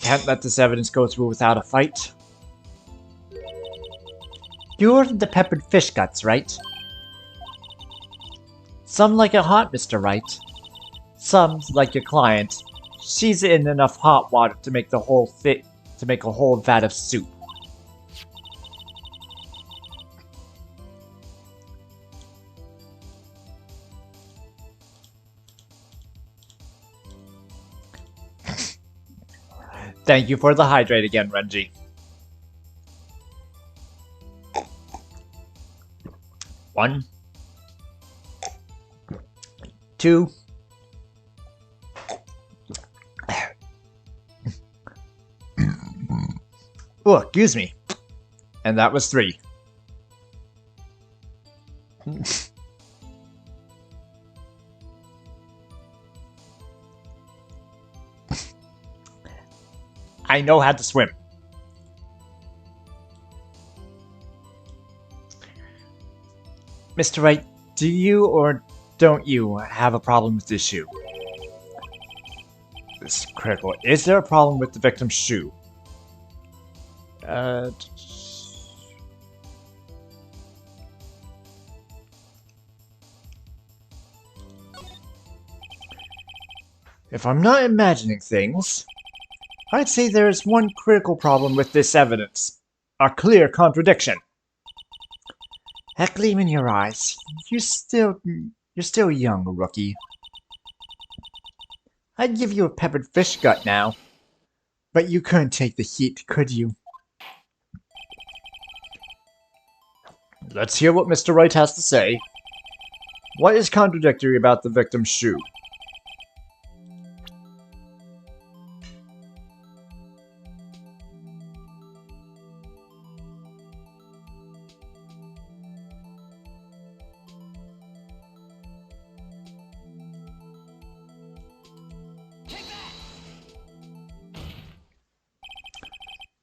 Speaker 1: Can't let this evidence go through without a fight. You ordered the peppered fish guts, right? Some like it hot, Mr. Wright. Some, like your client, she's in enough hot water to make a whole vat of soup. Thank you for the hydrate again, Renji. One. 2. Oh, excuse me. And that was 3. I know how to swim. Mr. Wright, do you or don't you have a problem with this shoe? This is critical. Is there a problem with the victim's shoe? If I'm not imagining things, I'd say there is one critical problem with this evidence. A clear contradiction. That gleam in your eyes. You're still young, rookie. I'd give you a peppered fish gut now. But you couldn't take the heat, could you? Let's hear what Mr. Wright has to say. What is contradictory about the victim's shoe?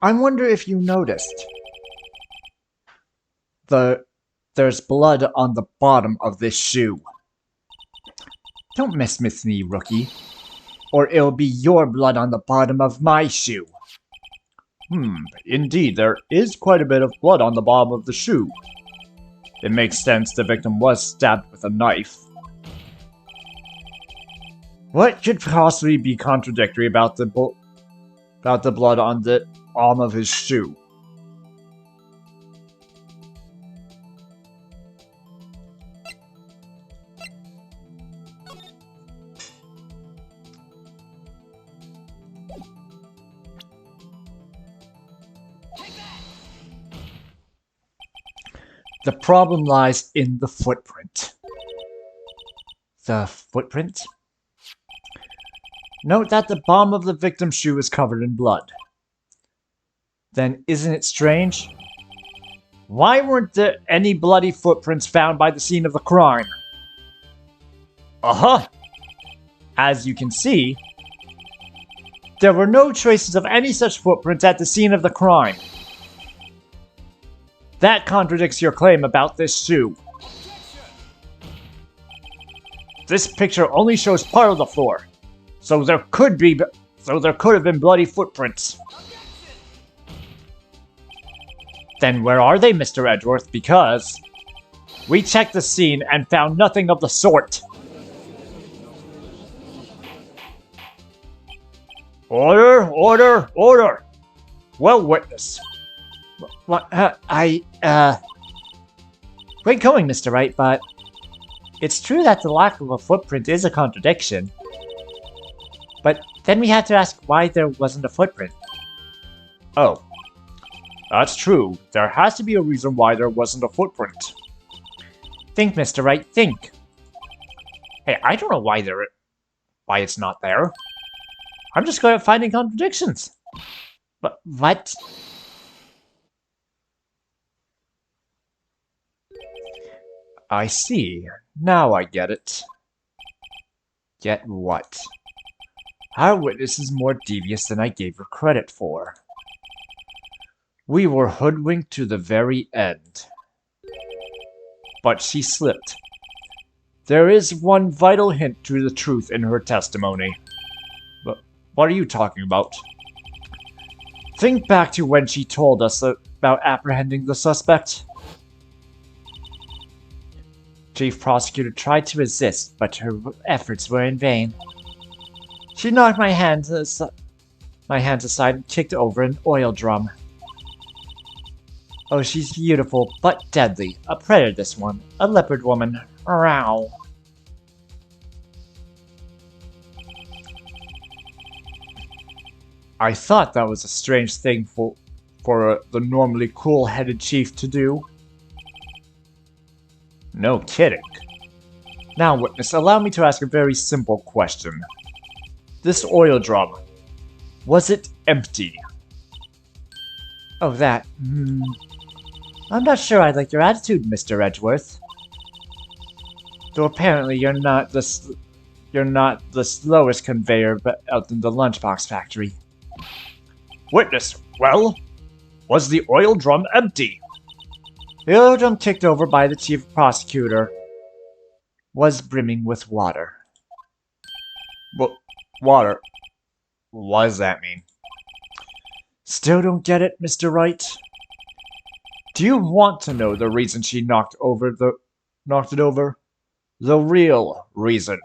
Speaker 1: I wonder if you noticed. There's blood on the bottom of this shoe. Don't mess with me, rookie. Or it'll be your blood on the bottom of my shoe.
Speaker 2: Indeed, there is quite a bit of blood on the bottom of the shoe. It makes sense the victim was stabbed with a knife. What could possibly be contradictory about the blood on the arm of his shoe?
Speaker 1: The problem lies in the footprint. The footprint? Note that the bottom of the victim's shoe is covered in blood. Then isn't it strange? Why weren't there any bloody footprints found by the scene of the crime? As you can see, there were no traces of any such footprints at the scene of the crime. That contradicts your claim about this shoe. This picture only shows part of the floor, so there could have been bloody footprints. Then where are they, Mr. Edgeworth? Because we checked the scene and found nothing of the sort. Order, order, order! Well, witness. What, Great going, Mr. Wright, but it's true that the lack of a footprint is a contradiction. But then we had to ask why there wasn't a footprint.
Speaker 2: Oh, that's true. There has to be a reason why there wasn't a footprint.
Speaker 1: Think, Mr. Wright, think. Hey, I don't know why it's not there. I'm just good at finding contradictions. But what?
Speaker 2: I see. Now I get it. Get what? Our witness is more devious than I gave her credit for. We were hoodwinked to the very end. But she slipped. There is one vital hint to the truth in her testimony. But what are you talking about? Think back to when she told us about apprehending the suspect. Chief Prosecutor tried to resist, but her efforts were in vain. She knocked my hands aside and kicked over an oil drum. Oh, she's beautiful, but deadly. A predator, this one. A leopard woman. Row. I thought that was a strange thing for the normally cool-headed chief to do. No kidding. Now, witness, allow me to ask a very simple question. This oil drum, was it empty? Oh, that. I'm not sure I like your attitude, Mr. Edgeworth. Though apparently you're not the slowest conveyor out in the lunchbox factory. Witness, well, was the oil drum empty? The oil drum kicked over by the chief prosecutor was brimming with water. But water? What does that mean? Still don't get it, Mr. Wright? Do you want to know the reason she knocked it over? The real reason.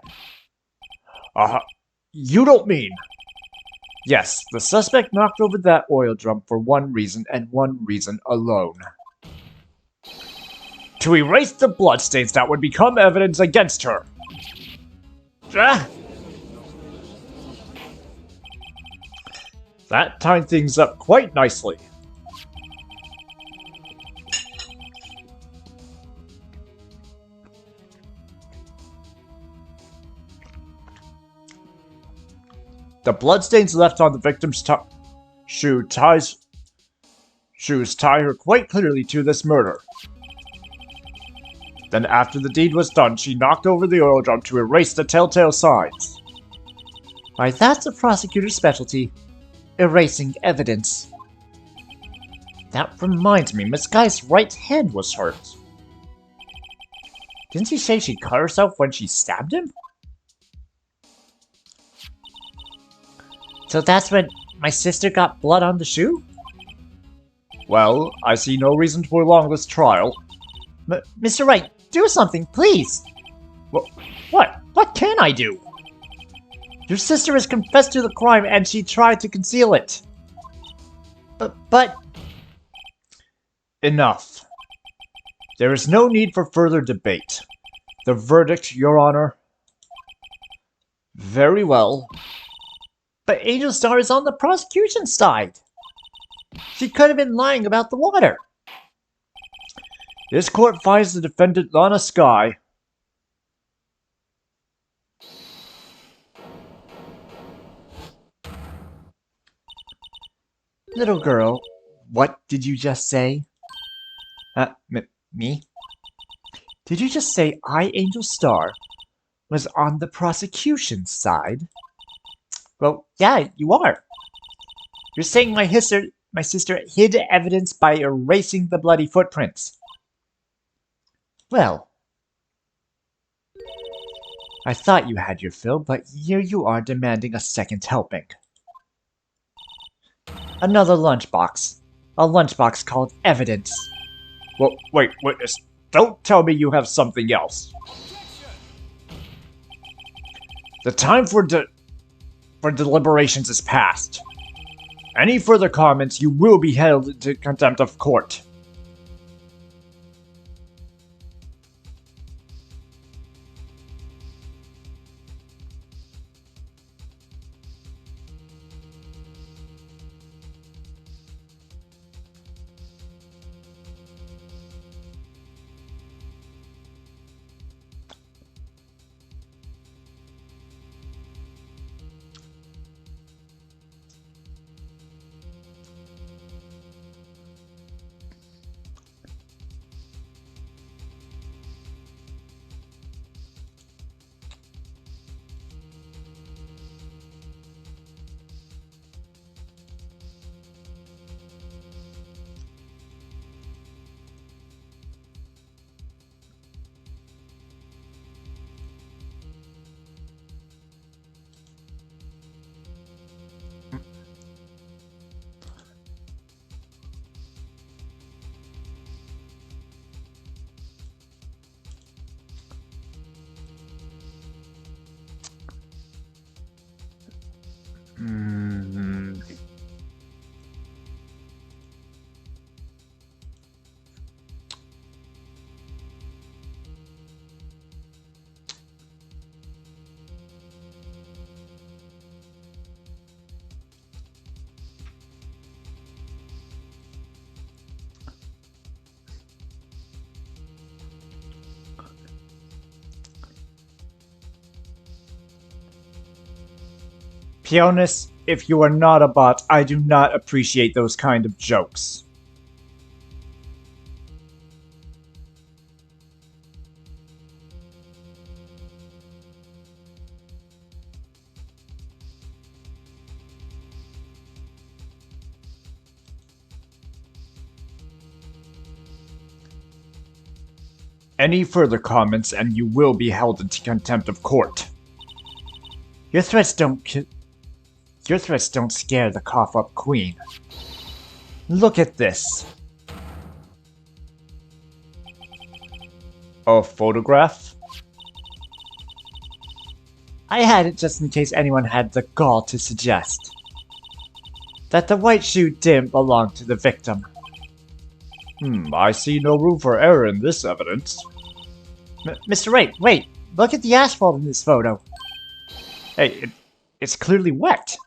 Speaker 2: You don't mean... Yes, the suspect knocked over that oil drum for one reason and one reason alone. To erase the bloodstains that would become evidence against her. That tied things up quite nicely. The bloodstains left on the victim's shoes tie her quite clearly to this murder. Then after the deed was done, she knocked over the oil drum to erase the telltale signs. Why, that's the prosecutor's specialty. Erasing evidence.
Speaker 1: That reminds me, Miss Guy's right hand was hurt. Didn't she say she cut herself when she stabbed him? So that's when my sister got blood on the shoe?
Speaker 2: Well, I see no reason to prolong this trial.
Speaker 1: Mr. Wright, do something, please!
Speaker 2: What? What can I do?
Speaker 1: Your sister has confessed to the crime and she tried to conceal it. But...
Speaker 2: Enough. There is no need for further debate. The verdict, Your Honor. Very well.
Speaker 1: But Angel Star is on the prosecution's side. She could have been lying about the water.
Speaker 2: This court finds the defendant Lana Sky.
Speaker 1: Little girl, what did you just say? Me? Did you just say I, Angel Star, was on the prosecution's side? Well, yeah, you are. You're saying my sister hid evidence by erasing the bloody footprints. Well, I thought you had your fill, but here you are demanding a second helping. Another lunchbox. A lunchbox called evidence.
Speaker 2: Well, wait, witness. Don't tell me you have something else. The time for deliberations is past. Any further comments, you will be held into contempt of court. Peonis, if you are not a bot, I do not appreciate those kind of jokes. Any further comments and you will be held into contempt of court.
Speaker 1: Your threats don't scare the cough-up queen. Look at this.
Speaker 2: A photograph?
Speaker 1: I had it just in case anyone had the gall to suggest that the white shoe didn't belong to the victim.
Speaker 2: I see no room for error in this evidence.
Speaker 1: Mr. Wright, wait! Look at the asphalt in this photo.
Speaker 2: Hey, it's clearly wet.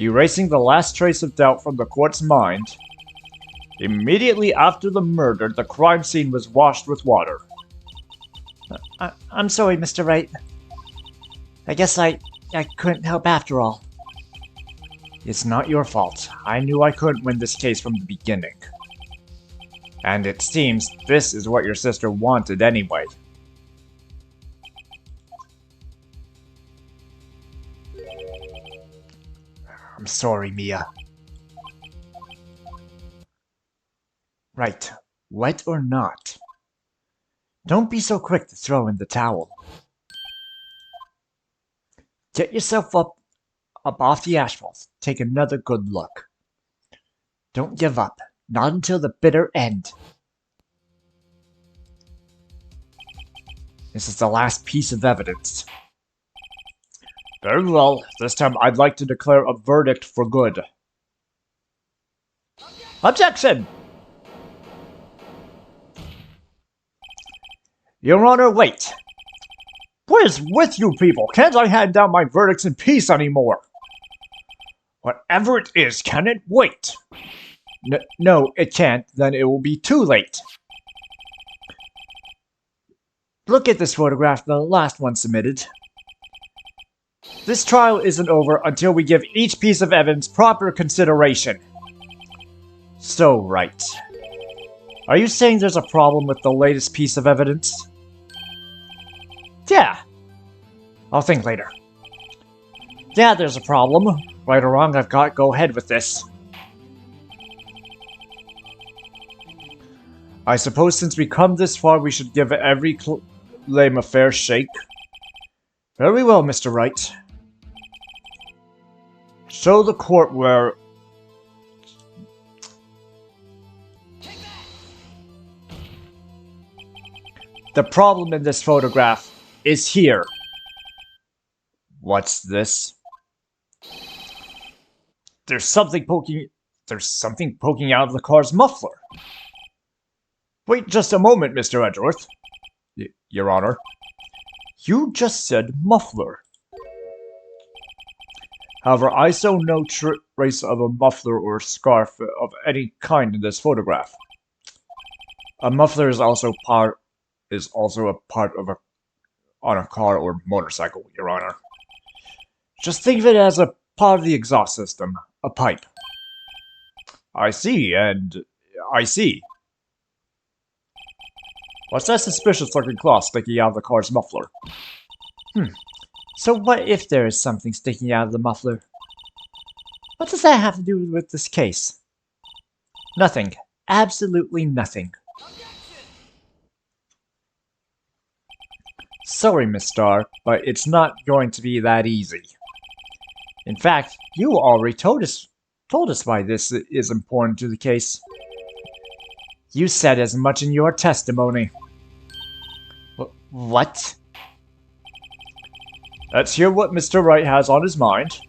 Speaker 2: Erasing the last trace of doubt from the court's mind, immediately after the murder, the crime scene was washed with water.
Speaker 1: I'm sorry, Mr. Wright. I guess I couldn't help after all.
Speaker 2: It's not your fault. I knew I couldn't win this case from the beginning. And it seems this is what your sister wanted anyway. I'm sorry, Mia. Right, wet or not, don't be so quick to throw in the towel. Get yourself up off the asphalt. Take another good look. Don't give up. Not until the bitter end. This is the last piece of evidence. Very well. This time I'd like to declare a verdict for good. Objection! Your Honor, wait. What is with you people? Can't I hand down my verdicts in peace anymore? Whatever it is, can it wait? No, it can't. Then it will be too late. Look at this photograph, the last one submitted. This trial isn't over until we give each piece of evidence proper consideration. So, Wright. Are you saying there's a problem with the latest piece of evidence? Yeah. I'll think later. Yeah, there's a problem. Right or wrong, I've got to go ahead with this. I suppose since we come this far, we should give every claim a fair shake. Very well, Mr. Wright. Show the court where... The problem in this photograph is here. What's this? There's something poking out of the car's muffler. Wait just a moment, Mr. Edgeworth. Your Honor. You just said muffler. However, I saw no trace of a muffler or scarf of any kind in this photograph. A muffler is also a part of on a car or motorcycle, Your Honor. Just think of it as a part of the exhaust system, a pipe. I see. What's that suspicious looking cloth sticking out of the car's muffler? So what if there is something sticking out of the muffler? What does that have to do with this case? Nothing. Absolutely nothing. Sorry, Miss Starr, but it's not going to be that easy. In fact, you already told us why this is important to the case. You said as much in your testimony. What? Let's hear what Mr. Wright has on his mind.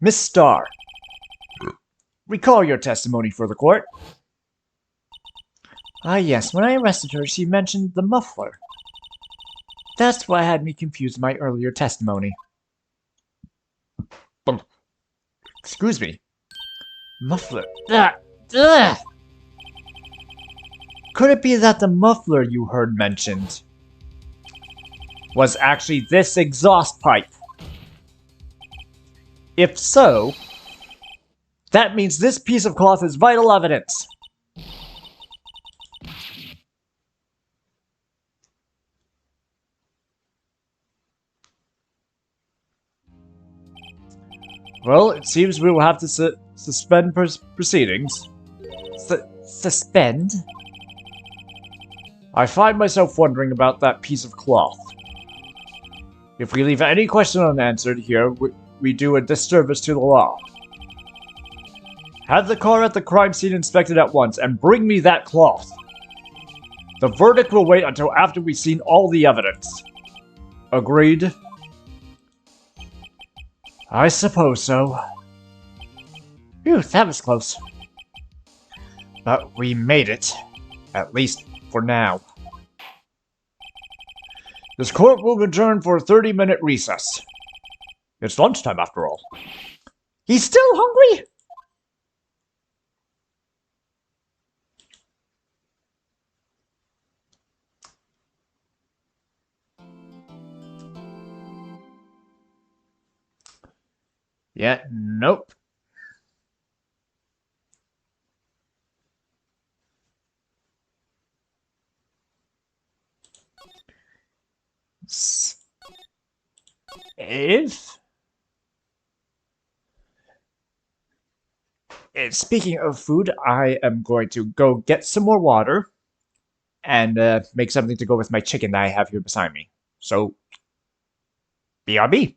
Speaker 2: Miss Starr, recall your testimony for the court. Ah yes, when I arrested her, she mentioned the muffler. That's what had me confused in my earlier testimony. Excuse me. Muffler. Ugh. Could it be that the muffler you heard mentioned was actually this exhaust pipe? If so, that means this piece of cloth is vital evidence. Well, it seems we will have to suspend proceedings. Suspend? I find myself wondering about that piece of cloth. If we leave any question unanswered here, we do a disservice to the law. Have the car at the crime scene inspected at once, and bring me that cloth. The verdict will wait until after we've seen all the evidence. Agreed? I suppose so. Phew, that was close. But we made it. At least for now. This court will adjourn for a 30-minute recess. It's lunchtime after all. He's still hungry? Yeah, nope.
Speaker 1: If... Speaking of food, I am going to go get some more water and make something to go with my chicken that I have here beside me. So, BRB.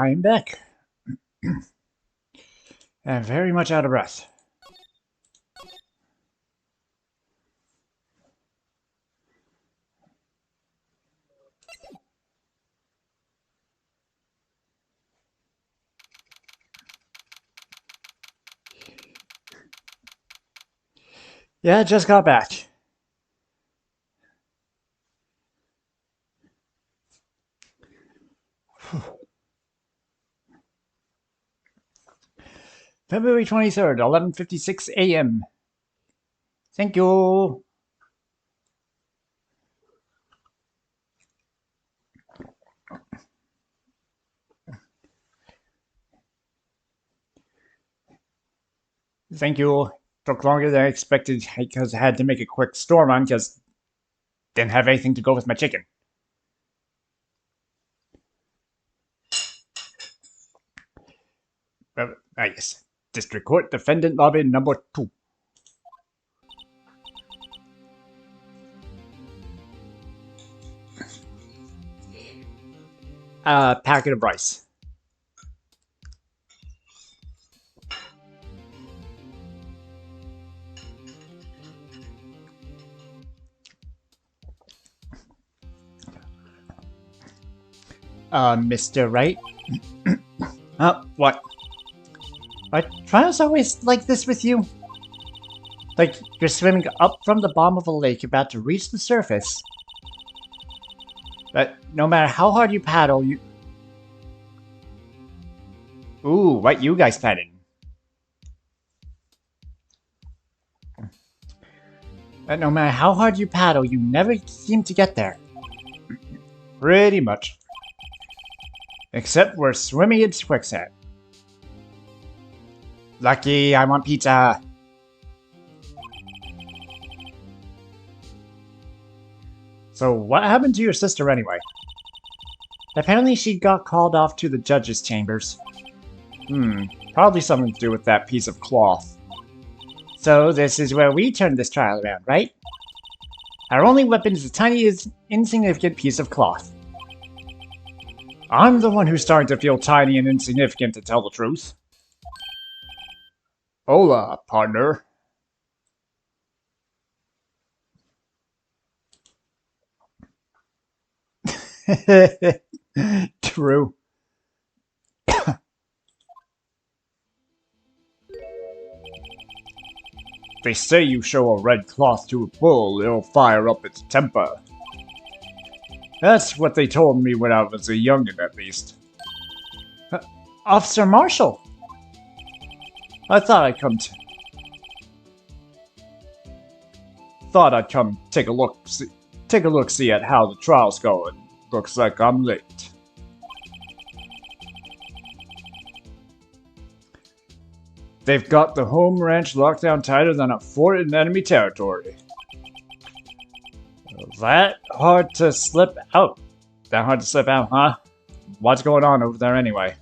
Speaker 2: I am back. I'm very much out of breath. Yeah, just got back. February 23rd, 11:56 a.m. Thank you. Thank you. Took longer than I expected because I had to make a quick store run because didn't have anything to go with my chicken. Yes. District Court Defendant Lobby number 2. Packet of rice. Mr. Wright? What? Are trials always like this with you? Like you're swimming up from the bottom of a lake about to reach the surface. But no matter how hard you paddle, you... Ooh, what you guys paddling? But no matter how hard you paddle, you never seem to get there. Pretty much. Except we're swimming in quicksand. Lucky, I want pizza. So what happened to your sister anyway? Apparently she got called off to the judge's chambers. Probably something to do with that piece of cloth. So this is where we turn this trial around, right? Our only weapon is a tiny, insignificant piece of cloth. I'm the one who's starting to feel tiny and insignificant, to tell the truth. Hola, partner. True. They say you show a red cloth to a bull, it'll fire up its temper. That's what they told me when I was a youngin', at least. Officer Marshall! I thought I'd come take a look see at how the trial's going. Looks like I'm late. They've got the home ranch locked down tighter than a fort in enemy territory. That hard to slip out, huh? What's going on over there anyway?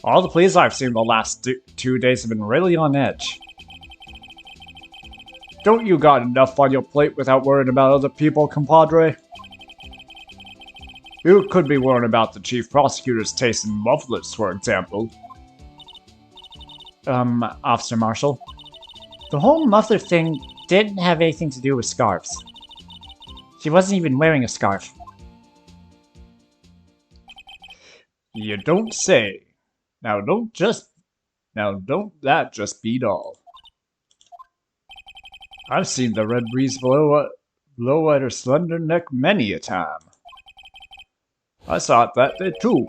Speaker 2: All the police I've seen the last 2 days have been really on edge. Don't you got enough on your plate without worrying about other people, compadre? You could be worrying about the chief prosecutor's taste in mufflers, for example. Officer Marshall. The whole muffler thing didn't have anything to do with scarves. She wasn't even wearing a scarf. You don't say. Now don't that just beat all. I've seen the red breeze blow at her slender neck many a time. I saw it that day too.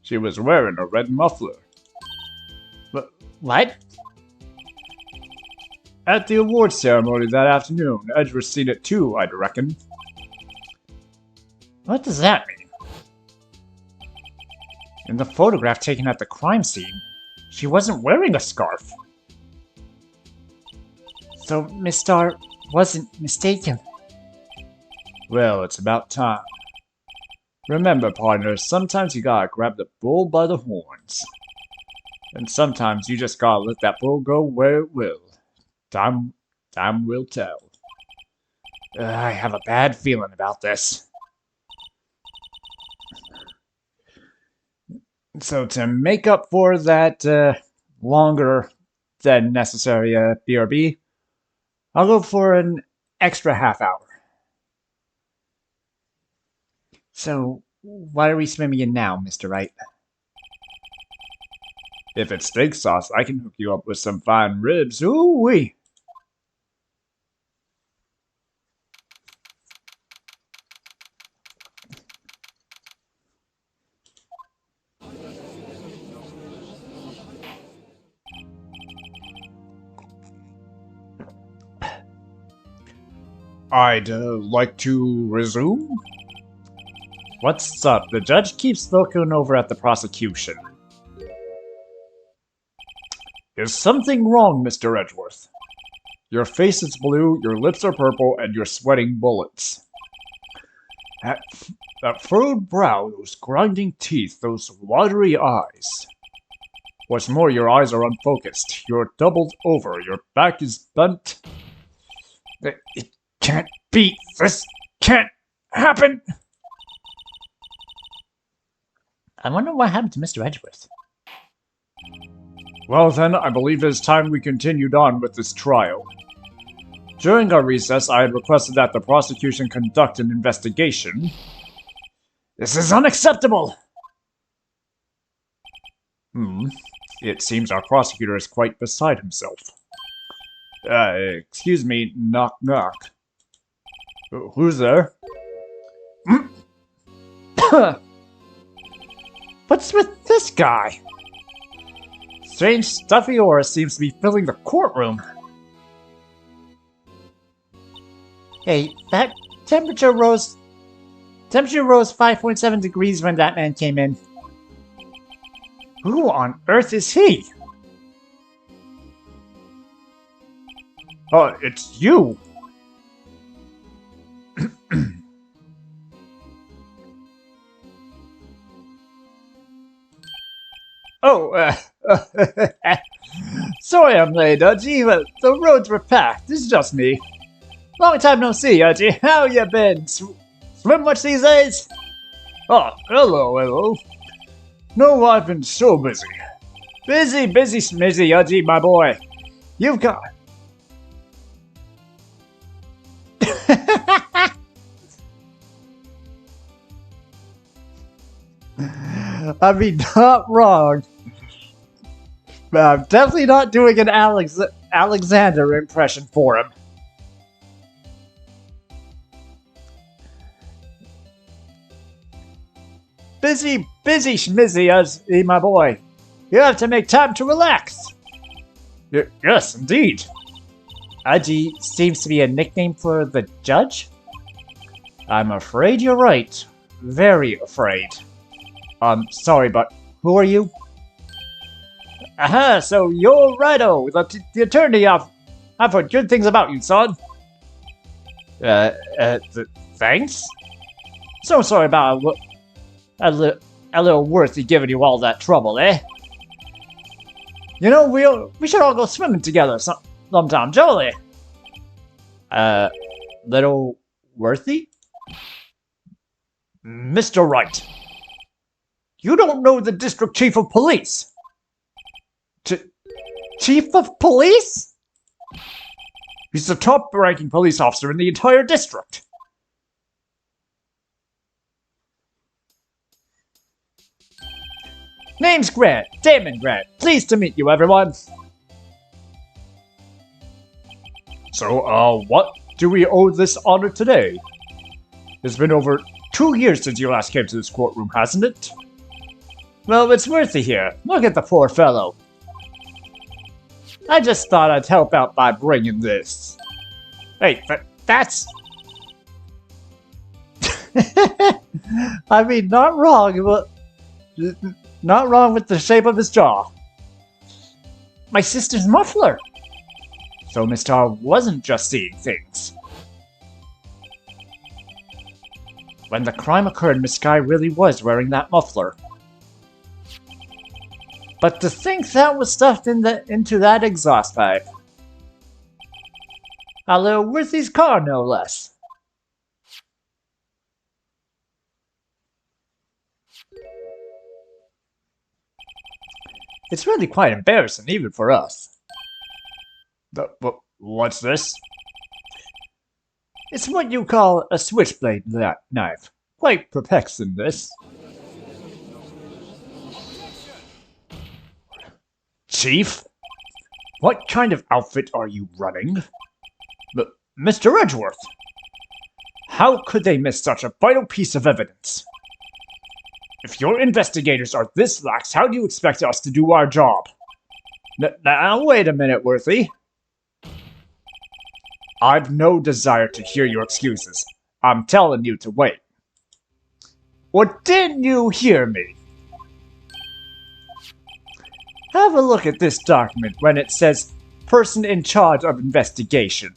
Speaker 2: She was wearing a red muffler. What? At the awards ceremony that afternoon, Edward's seen it too, I'd reckon. What does that mean? In the photograph taken at the crime scene, she wasn't wearing a scarf. So Miss Starr wasn't mistaken. Well, it's about time. Remember, partner, sometimes you gotta grab the bull by the horns. And sometimes you just gotta let that bull go where it will. Time will tell. I have a bad feeling about this.
Speaker 1: So to make up for that longer than necessary BRB, I'll go for an extra half hour. So why are we swimming in now, Mr. Wright? If it's steak sauce, I can hook you up with some fine ribs. Ooh-wee! I'd like to resume? What's up? The judge keeps looking over at the prosecution. Is something wrong, Mr. Edgeworth? Your face is blue, your lips are purple, and you're sweating bullets. That furrowed brow, those grinding teeth, those watery eyes. What's more, your eyes are unfocused. You're doubled over. Your back is bent. It can't be. This can't happen. I wonder what happened to Mr. Edgeworth. Well then, I believe it is time we continued on with this trial. During our recess, I had requested that the prosecution conduct an investigation. This is unacceptable! It seems our prosecutor is quite beside himself. Excuse me, knock knock. Who's there? What's with this guy? Strange stuffy aura seems to be filling the courtroom. Hey, that temperature rose 5.7 degrees when that man came in. Who on earth is he? Oh, it's you! Oh, sorry I'm late, Udgy, but the roads were packed. It's just me. Long time no see, Udgy. How you been? Swim much these days? Oh, hello. No, I've been so busy. Busy, smizzy, Udgy, my boy. You've got... I mean, not wrong. I'm definitely not doing an Alexander impression for him. Busy, schmizzy, my boy. You have to make time to relax. Yes, indeed. Udgy seems to be a nickname for the judge? I'm afraid you're right. Very afraid. Sorry, but who are you? Aha, so you're Righto, the attorney. I've heard good things about you, son. Thanks? So sorry about a little worthy giving you all that trouble, eh? You know, we should all go swimming together sometime, jolly. Little worthy? Mr. Wright. You don't know the district chief of police. Chief of police? He's the top-ranking police officer in the entire district. Name's Grant, Damon Grant. Pleased to meet you, everyone. So, what do we owe this honor today? It's been over 2 years since you last came to this courtroom, hasn't it? Well, it's worthy here. Look at the poor fellow. I just thought I'd help out by bringing this. Hey, that's... I mean, not wrong, but... Not wrong with the shape of his jaw. My sister's muffler! So Miss Tar wasn't just seeing things. When the crime occurred, Miss Sky really was wearing that muffler. But to think that was stuffed into that exhaust pipe. A little Worthy's car, no less.
Speaker 2: It's really quite embarrassing, even for us. What's this? It's what you call a switchblade knife. Quite perplexing, this. Chief? What kind of outfit are you running? Mr. Edgeworth! How could they miss such a vital piece of evidence? If your investigators are this lax, how do you expect us to do our job? Now, wait a minute, Worthy. I've no desire to hear your excuses. I'm telling you to wait. Or didn't you hear me? Have a look at this document when it says person in charge of investigation.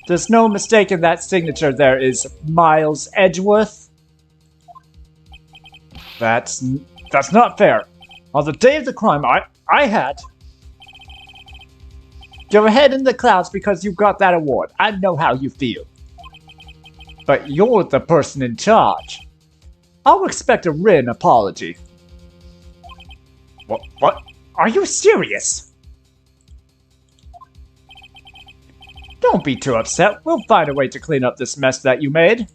Speaker 2: There's no mistaking that signature there is Miles Edgeworth. That's not fair. On the day of the crime, I had your head in the clouds because you got that award. I know how you feel. But you're the person in charge. I'll expect a written apology. What? Are you serious? Don't be too upset. We'll find a way to clean up this mess that you made.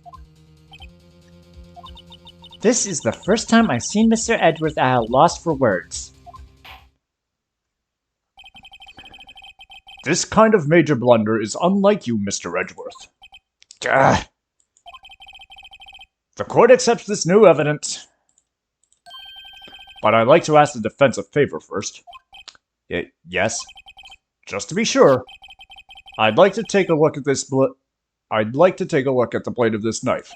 Speaker 2: This is the first time I've seen Mr. Edgeworth at a loss for words. This kind of major blunder is unlike you, Mr. Edgeworth. Gah. The court accepts this new evidence. But I'd like to ask the defense a favor first. Yes? Just to be sure. I'd like to take a look at this I'd like to take a look at the blade of this knife.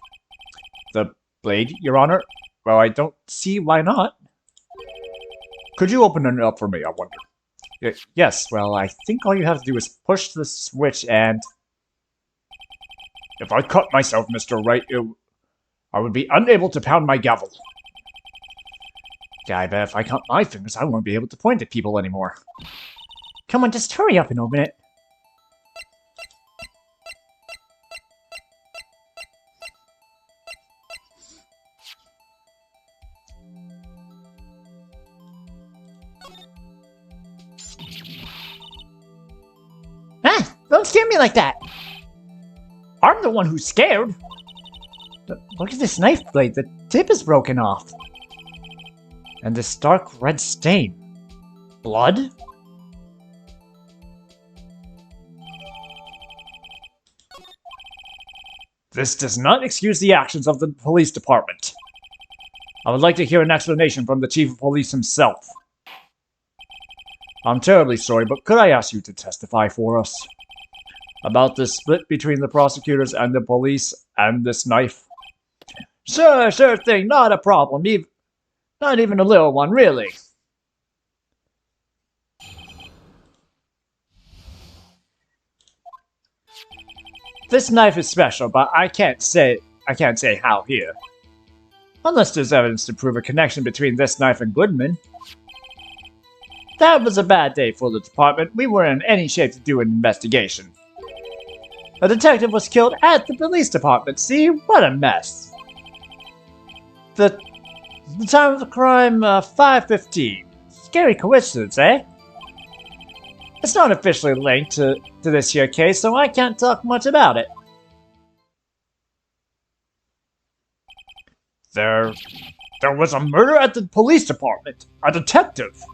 Speaker 2: The blade, Your Honor? Well, I don't see why not. Could you open it up for me, I wonder? Yes, well, I think all you have to do is push the switch and... If I cut myself, Mr. Wright, I would be unable to pound my gavel. Yeah, I bet if I cut my fingers, I won't be able to point at people anymore. Come on, just hurry up and open it. Ah! Don't scare me like that! I'm the one who's scared! Look at this knife blade, the tip is broken off. And this dark red stain. Blood? This does not excuse the actions of the police department. I would like to hear an explanation from the chief of police himself. I'm terribly sorry, but could I ask you to testify for us? About the split between the prosecutors and the police and this knife? Sure thing, not a problem. Not even a little one, really. This knife is special, but I can't say how here. Unless there's evidence to prove a connection between this knife and Goodman. That was a bad day for the department. We weren't in any shape to do an investigation. A detective was killed at the police department. See? What a mess. The time of the crime, 5:15. Scary coincidence, eh? It's not officially linked to this here case, so I can't talk much about it. There was a murder at the police department. A detective.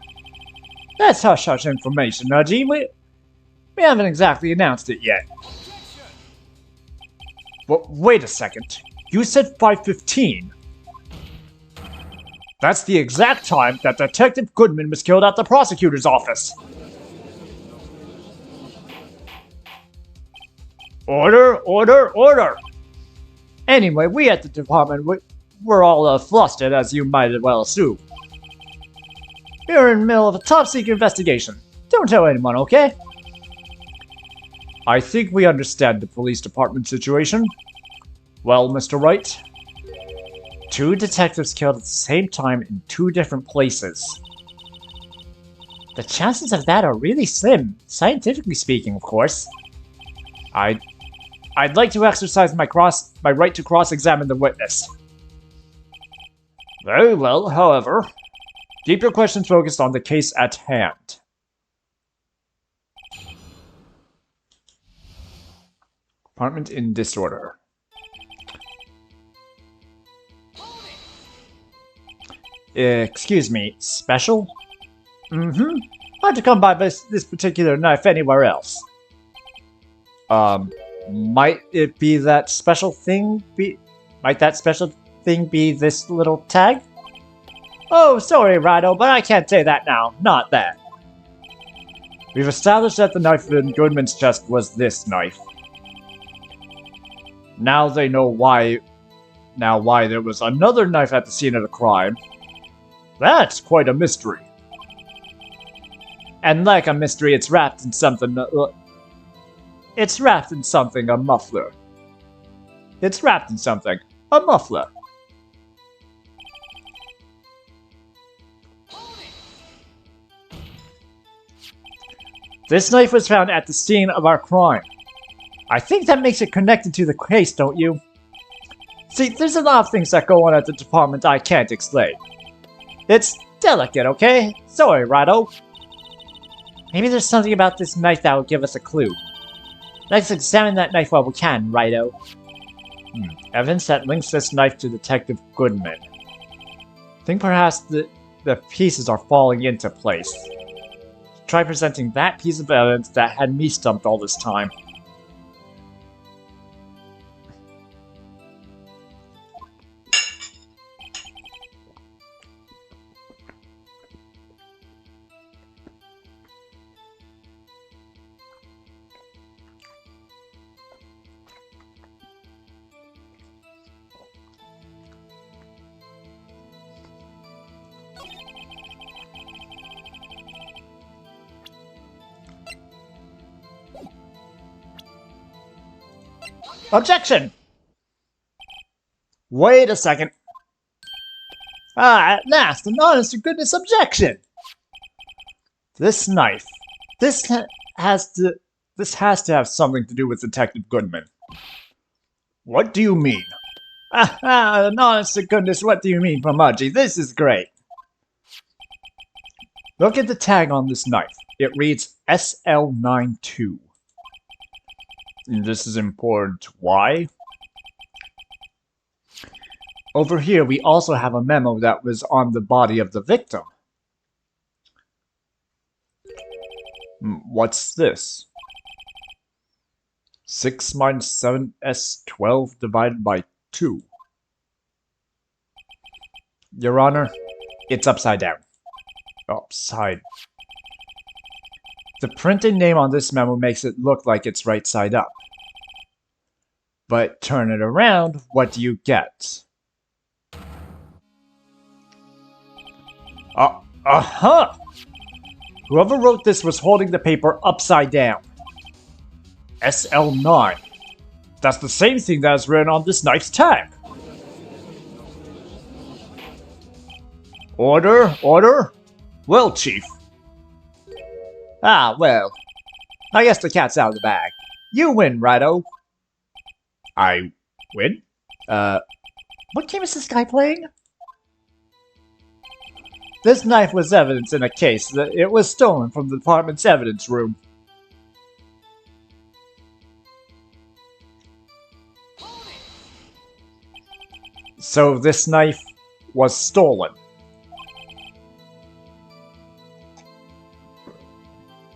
Speaker 2: That's hush-hush information, Nudgy. We haven't exactly announced it yet. Well, wait a second. You said 5:15. That's the exact time that Detective Goodman was killed at the prosecutor's office. Order, order, order! Anyway, we at the department, we're all flustered, as you might well assume. We're in the middle of a top-secret investigation. Don't tell anyone, okay? I think we understand the police department situation. Well, Mr. Wright? 2 detectives killed at the same time in 2 different places. The chances of that are really slim, scientifically speaking, of course. I'd like to exercise my right to cross-examine the witness. Very well, however.
Speaker 1: Keep your questions focused on the case at hand. Apartment in disorder. Excuse me, special? Mm-hmm. Hard to come by this particular knife anywhere else. Might it be that special thing Might that special thing be this little tag? Oh, sorry, Rhino, but I can't say that now. Not that. We've established that the knife in Goodman's chest was this knife. Now they know why there was another knife at the scene of the crime. That's quite a mystery. And like a mystery, it's wrapped in something... it's wrapped in something, a muffler. It's wrapped in something, a muffler. This knife was found at the scene of our crime. I think that makes it connected to the case, don't you? See, there's a lot of things that go on at the department I can't explain. It's delicate, okay? Sorry, Rhino. Maybe there's something about this knife that will give us a clue. Let's examine that knife while we can, Rhino. Evidence that links this knife to Detective Goodman. I think perhaps the pieces are falling into place. Try presenting that piece of evidence that had me stumped all this time. Objection! Wait a second. At last, an honest to goodness objection! This knife. This has to have something to do with Detective Goodman. What do you mean? An honest to goodness, what do you mean, Pamudgy? This is great. Look at the tag on this knife. It reads SL92. This is important. Why? Over here, we also have a memo that was on the body of the victim. What's this? 6 minus 7s12 divided by 2. Your Honor, it's upside down. Upside. The printed name on this memo makes it look like it's right side up. But turn it around, what do you get? Whoever wrote this was holding the paper upside down. SL9. That's the same thing that is written on this knife's tag. Order, order. Well, Chief. Well. I guess the cat's out of the bag. You win, Rhino. I win? What game is this guy playing? This knife was evidence in a case that it was stolen from the department's evidence room. So this knife was stolen.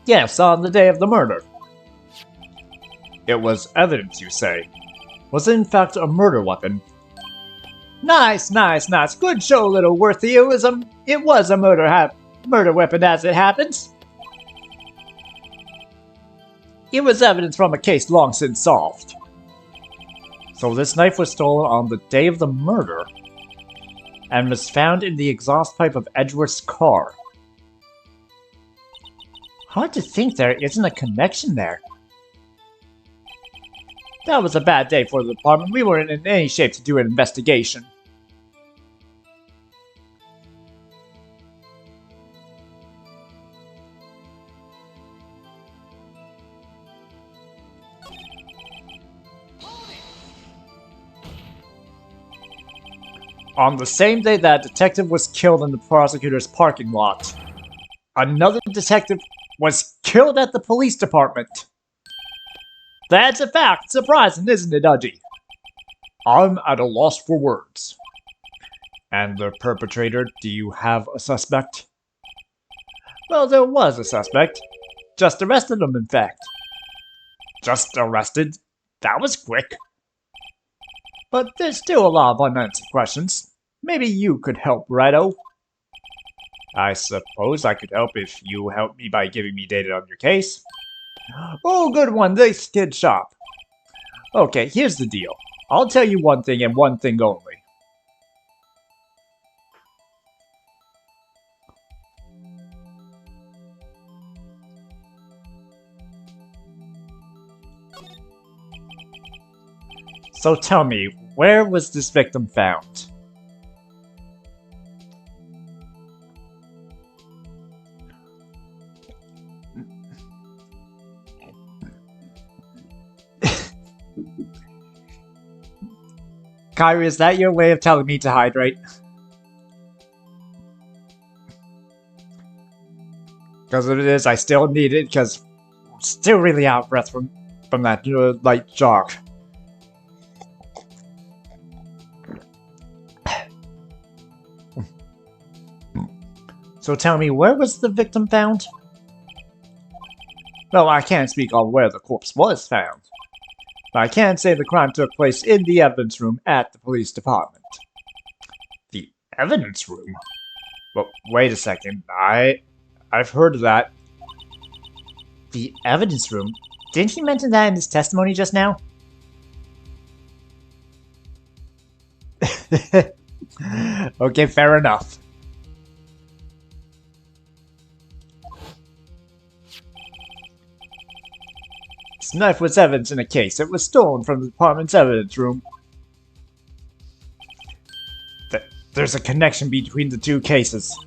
Speaker 1: Yes, on the day of the murder. It was evidence, you say? Was it in fact a murder weapon? Nice, nice, nice. Good show, little Worthy. It was a murder weapon as it happens. It was evidence from a case long since solved. So this knife was stolen on the day of the murder and was found in the exhaust pipe of Edgeworth's car. Hard to think there isn't a connection there. That was a bad day for the department. We weren't in any shape to do an investigation. On the same day that detective was killed in the prosecutor's parking lot, another detective was killed at the police department. That's a fact. Surprising, isn't it, Udgy? I'm at a loss for words. And the perpetrator, do you have a suspect? Well, there was a suspect. Just arrested him, in fact. Just arrested? That was quick. But there's still a lot of unanswered questions. Maybe you could help, Righto? I suppose I could help if you help me by giving me data on your case. Oh, good one, this kid's sharp. Okay, here's the deal. I'll tell you one thing and one thing only. So tell me, where was this victim found? Kyrie, is that your way of telling me to hydrate? Because if it is, I still need it, because I'm still really out of breath from that light jog. So tell me, where was the victim found? Well, I can't speak on where the corpse was found, but I can say the crime took place in the evidence room at the police department. The evidence room? Well, wait a second, I've heard of that. The evidence room? Didn't he mention that in his testimony just now? Okay, fair enough. This knife was evidence in a case. It was stolen from the department's evidence room. There's a connection between the two cases.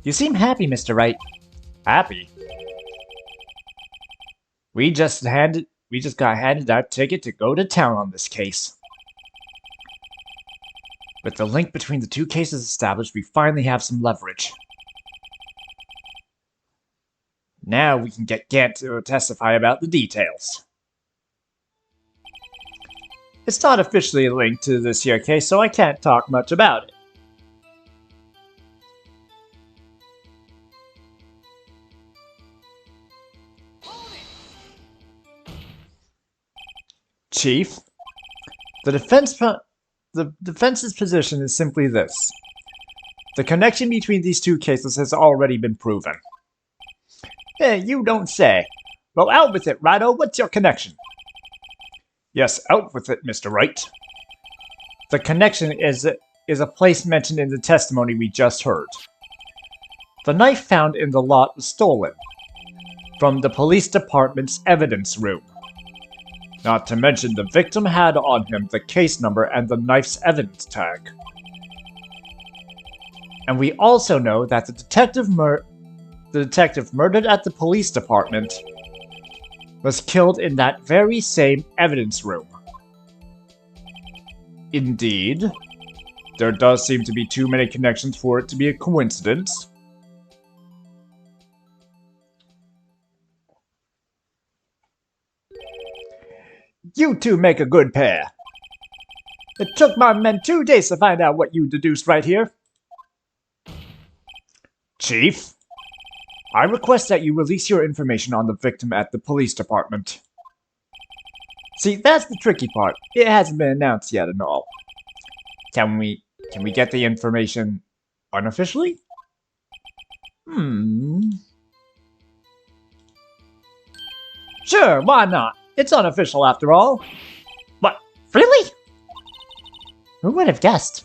Speaker 1: You seem happy, Mr. Wright. Happy? We just got handed our ticket to go to town on this case. With the link between the two cases established, we finally have some leverage. Now we can get Gant to testify about the details. It's not officially linked to this here case, so I can't talk much about it. Chief, the defense's position is simply this. The connection between these two cases has already been proven. Hey, you don't say. Well, out with it, Righto. What's your connection? Yes, out with it, Mr. Wright. The connection is a place mentioned in the testimony we just heard. The knife found in the lot was stolen from the police department's evidence room. Not to mention the victim had on him the case number and the knife's evidence tag. And we also know that the detective murdered at the police department was killed in that very same evidence room. Indeed, there does seem to be too many connections for it to be a coincidence. You two make a good pair. It took my men 2 days to find out what you deduced right here. Chief, I request that you release your information on the victim at the police department. See, that's the tricky part. It hasn't been announced yet and all. Can we get the information unofficially? Sure, why not? It's unofficial after all. What? Really? Who would have guessed?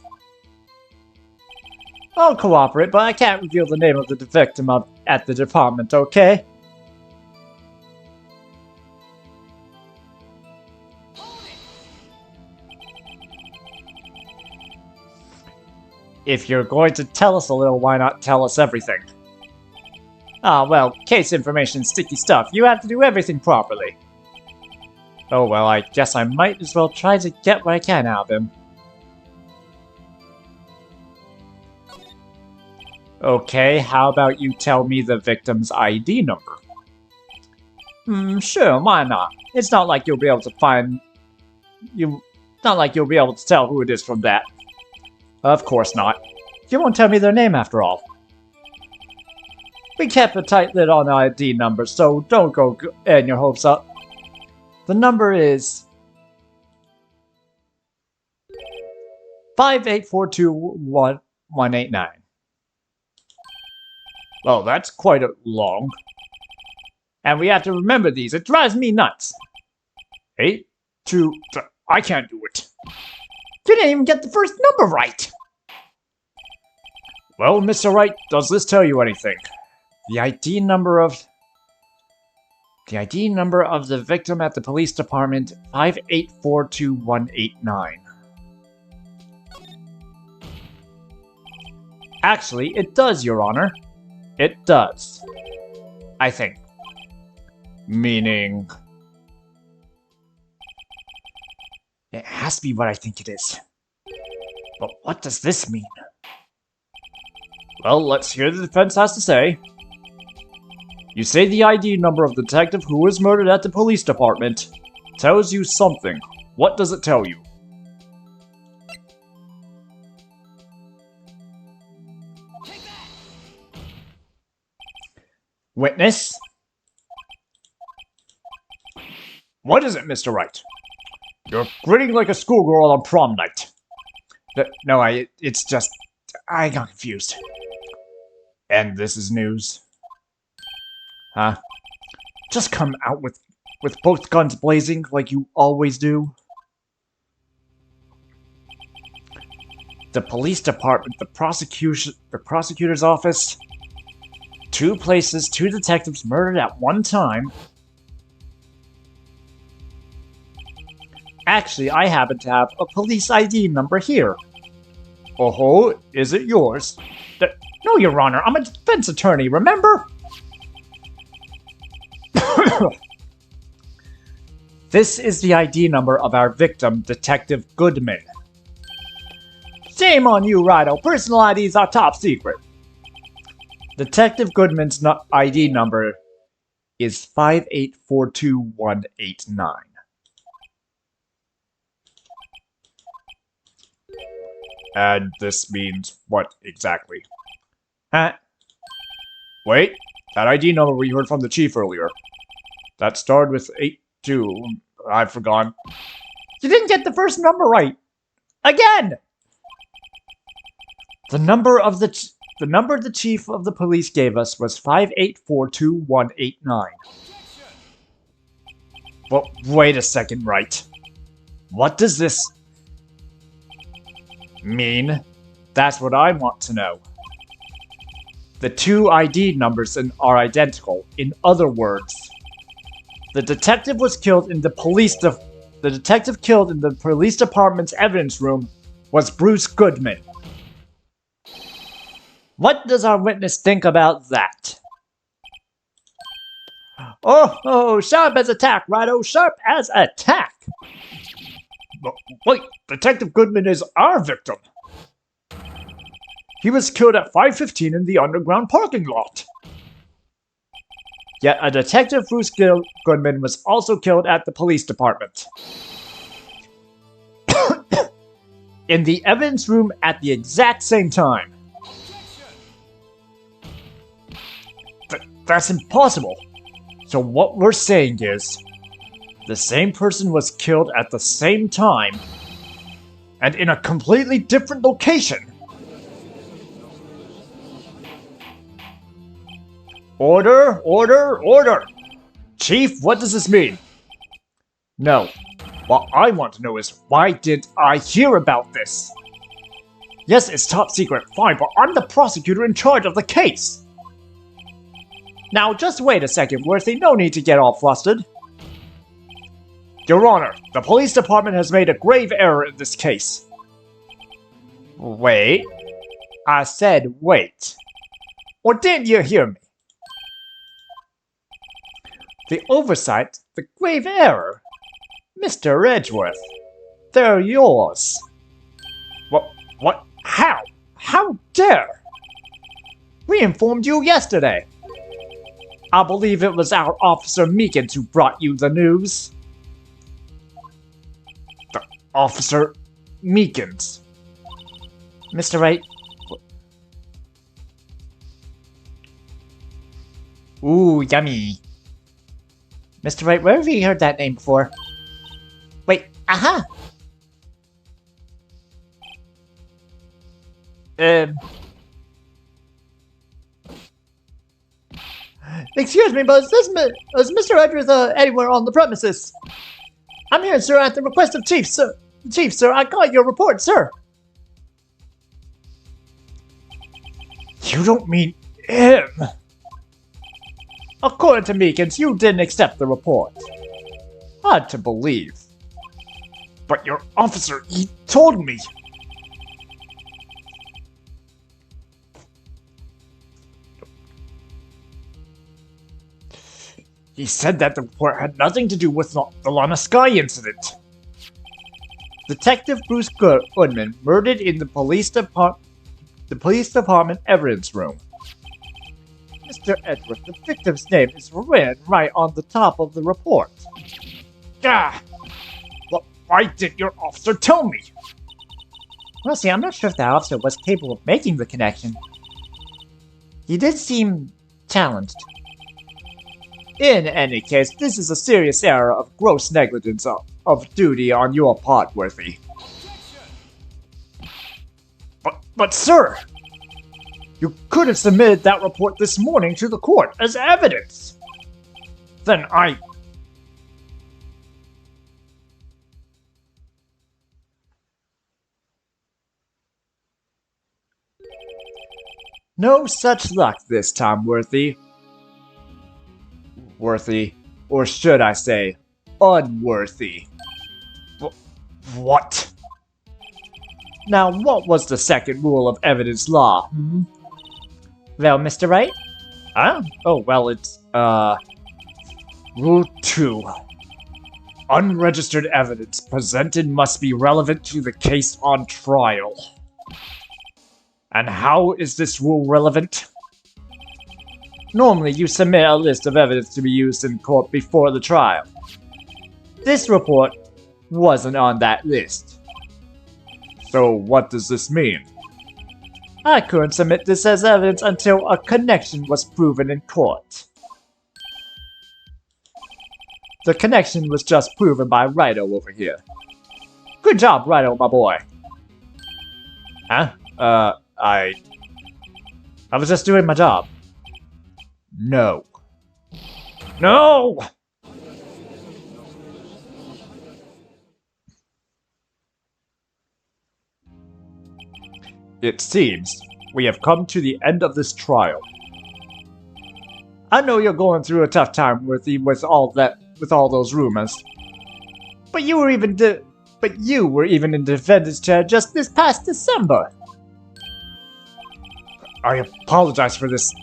Speaker 1: I'll cooperate, but I can't reveal the name of the victim at the department, okay? If you're going to tell us a little, why not tell us everything? Ah, well, case information is sticky stuff. You have to do everything properly. Oh well, I guess I might as well try to get what I can out of him. Okay, how about you tell me the victim's ID number? Sure, why not? It's not like you'll be able to find... Not like you'll be able to tell who it is from that. Of course not. You won't tell me their name after all. We kept a tight lid on the ID number, so don't go getting your hopes up. The number is 5842189. Well, that's quite long. And we have to remember these. It drives me nuts. 8, 2, I can't do it. You didn't even get the first number right. Well, Mr. Wright, does this tell you anything? The ID number of the victim at the police department, 5842189. Actually, it does, Your Honor. It does. I think. Meaning... It has to be what I think it is. But what does this mean? Well, let's hear what the defense has to say. You say the ID number of the detective who was murdered at the police department tells you something. What does it tell you? Witness? What is it, Mr. Wright? You're grinning like a schoolgirl on prom night. No, it's just... I got confused. And this is news? Huh? Just come out with both guns blazing like you always do? The police department, the prosecutor's office... 2 places, 2 detectives murdered at one time. Actually, I happen to have a police ID number here. Oh, is it yours? No, Your Honor, I'm a defense attorney, remember? This is the ID number of our victim, Detective Goodman. Shame on you, Wright. Personal IDs are top secret. Detective Goodman's ID number is 5842189. And this means what exactly? Huh? Wait, that ID number we heard from the chief earlier. That started with 82. I've forgotten. You didn't get the first number right. Again! The number the chief of the police gave us was 5842189. Well, wait a second, Wright. What does this mean? That's what I want to know. The 2 ID numbers are identical. In other words, the detective was killed in the police department's evidence room was Bruce Goodman. What does our witness think about that? Oh, sharp as attack, Righto, sharp as attack! Wait, Detective Goodman is our victim. He was killed at 5:15 in the underground parking lot. Yet a Detective Bruce Goodman was also killed at the police department. In the evidence room at the exact same time. That's impossible. So what we're saying is, the same person was killed at the same time, and in a completely different location. Order, order, order! Chief, what does this mean? No. What I want to know is, why didn't I hear about this? Yes, it's top secret, fine, but I'm the prosecutor in charge of the case! Now, just wait a second, Worthy, no need to get all flustered. Your Honor, the police department has made a grave error in this case. Wait? I said wait. Or didn't you hear me? The oversight, the grave error? Mr. Edgeworth, they're yours. What? How? How dare? We informed you yesterday. I believe it was our Officer Meekins who brought you the news.
Speaker 2: Officer Meekins.
Speaker 1: Mr. Wright.
Speaker 2: Ooh, yummy.
Speaker 1: Mr. Wright, where have you heard that name before? Wait, aha! Excuse me, but is Mr. Edwards anywhere on the premises? I'm here, sir, at the request of Chief, sir. Chief, sir, I got your report, sir.
Speaker 2: You don't mean him?
Speaker 1: According to Meekins, you didn't accept the report. Hard to believe.
Speaker 2: But your officer, he told me. He said that the report had nothing to do with the Lana Sky incident.
Speaker 1: Detective Bruce Goodman murdered in the police department evidence room. Mr. Edward, the victim's name is written right on the top of the report.
Speaker 2: Gah! Well, why didn't your officer tell me?
Speaker 1: Well, see, I'm not sure if that officer was capable of making the connection. He did seem challenged. In any case, this is a serious error of gross negligence of duty on your part, Worthy.
Speaker 2: But sir! You could have submitted that report this morning to the court as evidence. Then
Speaker 1: No such luck this time, Worthy. Worthy, or should I say, unworthy.
Speaker 2: What?
Speaker 1: Now, what was the second rule of evidence law, Well, Mr. Wright?
Speaker 2: Huh?
Speaker 1: Oh, well, it's,
Speaker 2: Rule 2. Unregistered evidence presented must be relevant to the case on trial. And how is this rule relevant?
Speaker 1: Normally, you submit a list of evidence to be used in court before the trial. This report wasn't on that list.
Speaker 2: So what does this mean?
Speaker 1: I couldn't submit this as evidence until a connection was proven in court. The connection was just proven by Wright over here. Good job, Wright, my boy.
Speaker 2: Huh?
Speaker 1: I was just doing my job.
Speaker 2: No. No! It seems we have come to the end of this trial.
Speaker 1: I know you're going through a tough time with all those rumors. But you were even in the defendant's chair just this past December.
Speaker 2: I apologize for this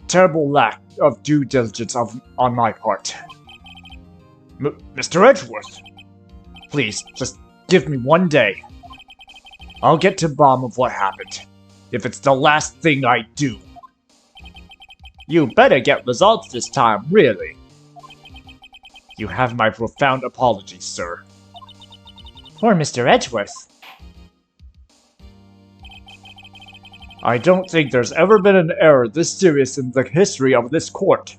Speaker 2: terrible lack of due diligence on my part. Mr. Edgeworth, please, just give me one day. I'll get to the bottom of what happened, if it's the last thing I do.
Speaker 1: You better get results this time, really.
Speaker 2: You have my profound apologies, sir.
Speaker 1: Poor Mr. Edgeworth.
Speaker 2: I don't think there's ever been an error this serious in the history of this court.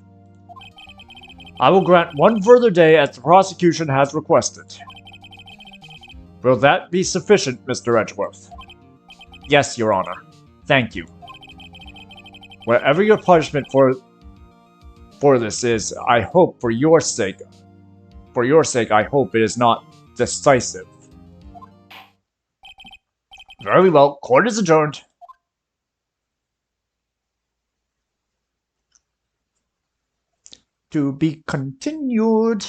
Speaker 2: I will grant one further day as the prosecution has requested. Will that be sufficient, Mr. Edgeworth?
Speaker 1: Yes, Your Honor. Thank you.
Speaker 2: Whatever your punishment for this is, I hope for your sake, I hope it is not decisive. Very well, court is adjourned.
Speaker 1: To be continued.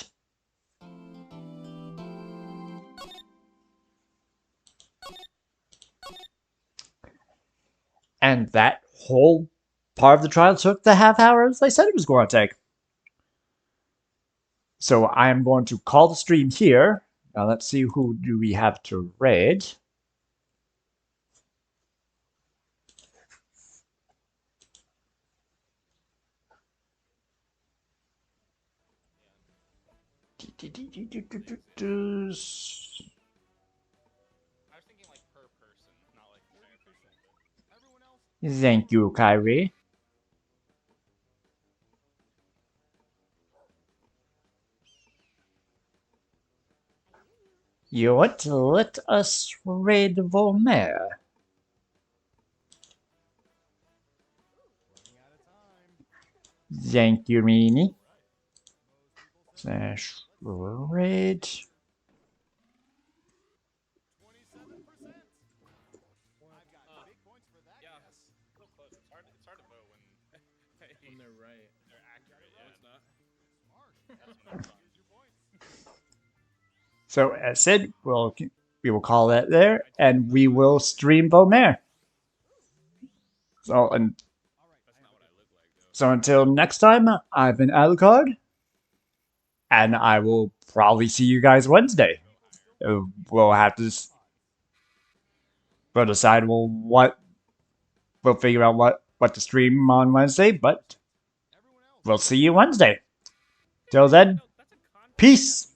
Speaker 1: And that whole part of the trial took the half hour as I said it was going to take. So I am going to call the stream here. Now let's see, who do we have to raid?
Speaker 3: thinking like per person, not like per.
Speaker 1: Thank you, Kyrie. You want to let us raid Volmare? Thank you, Meanie. Slash raid.
Speaker 3: Yeah, so close. It's hard to vote when
Speaker 4: When they're right.
Speaker 3: they're accurate. Yeah, it's not. That's when it's fun.
Speaker 1: So as said, we will call that there, and we will stream Volmare. So and
Speaker 3: That's not what I look like though.
Speaker 1: so until next time, I've been Alucard, and I will probably see you guys Wednesday. We'll have to we'll decide we'll figure out what to stream on Wednesday, but we'll see you Wednesday. Till then, peace.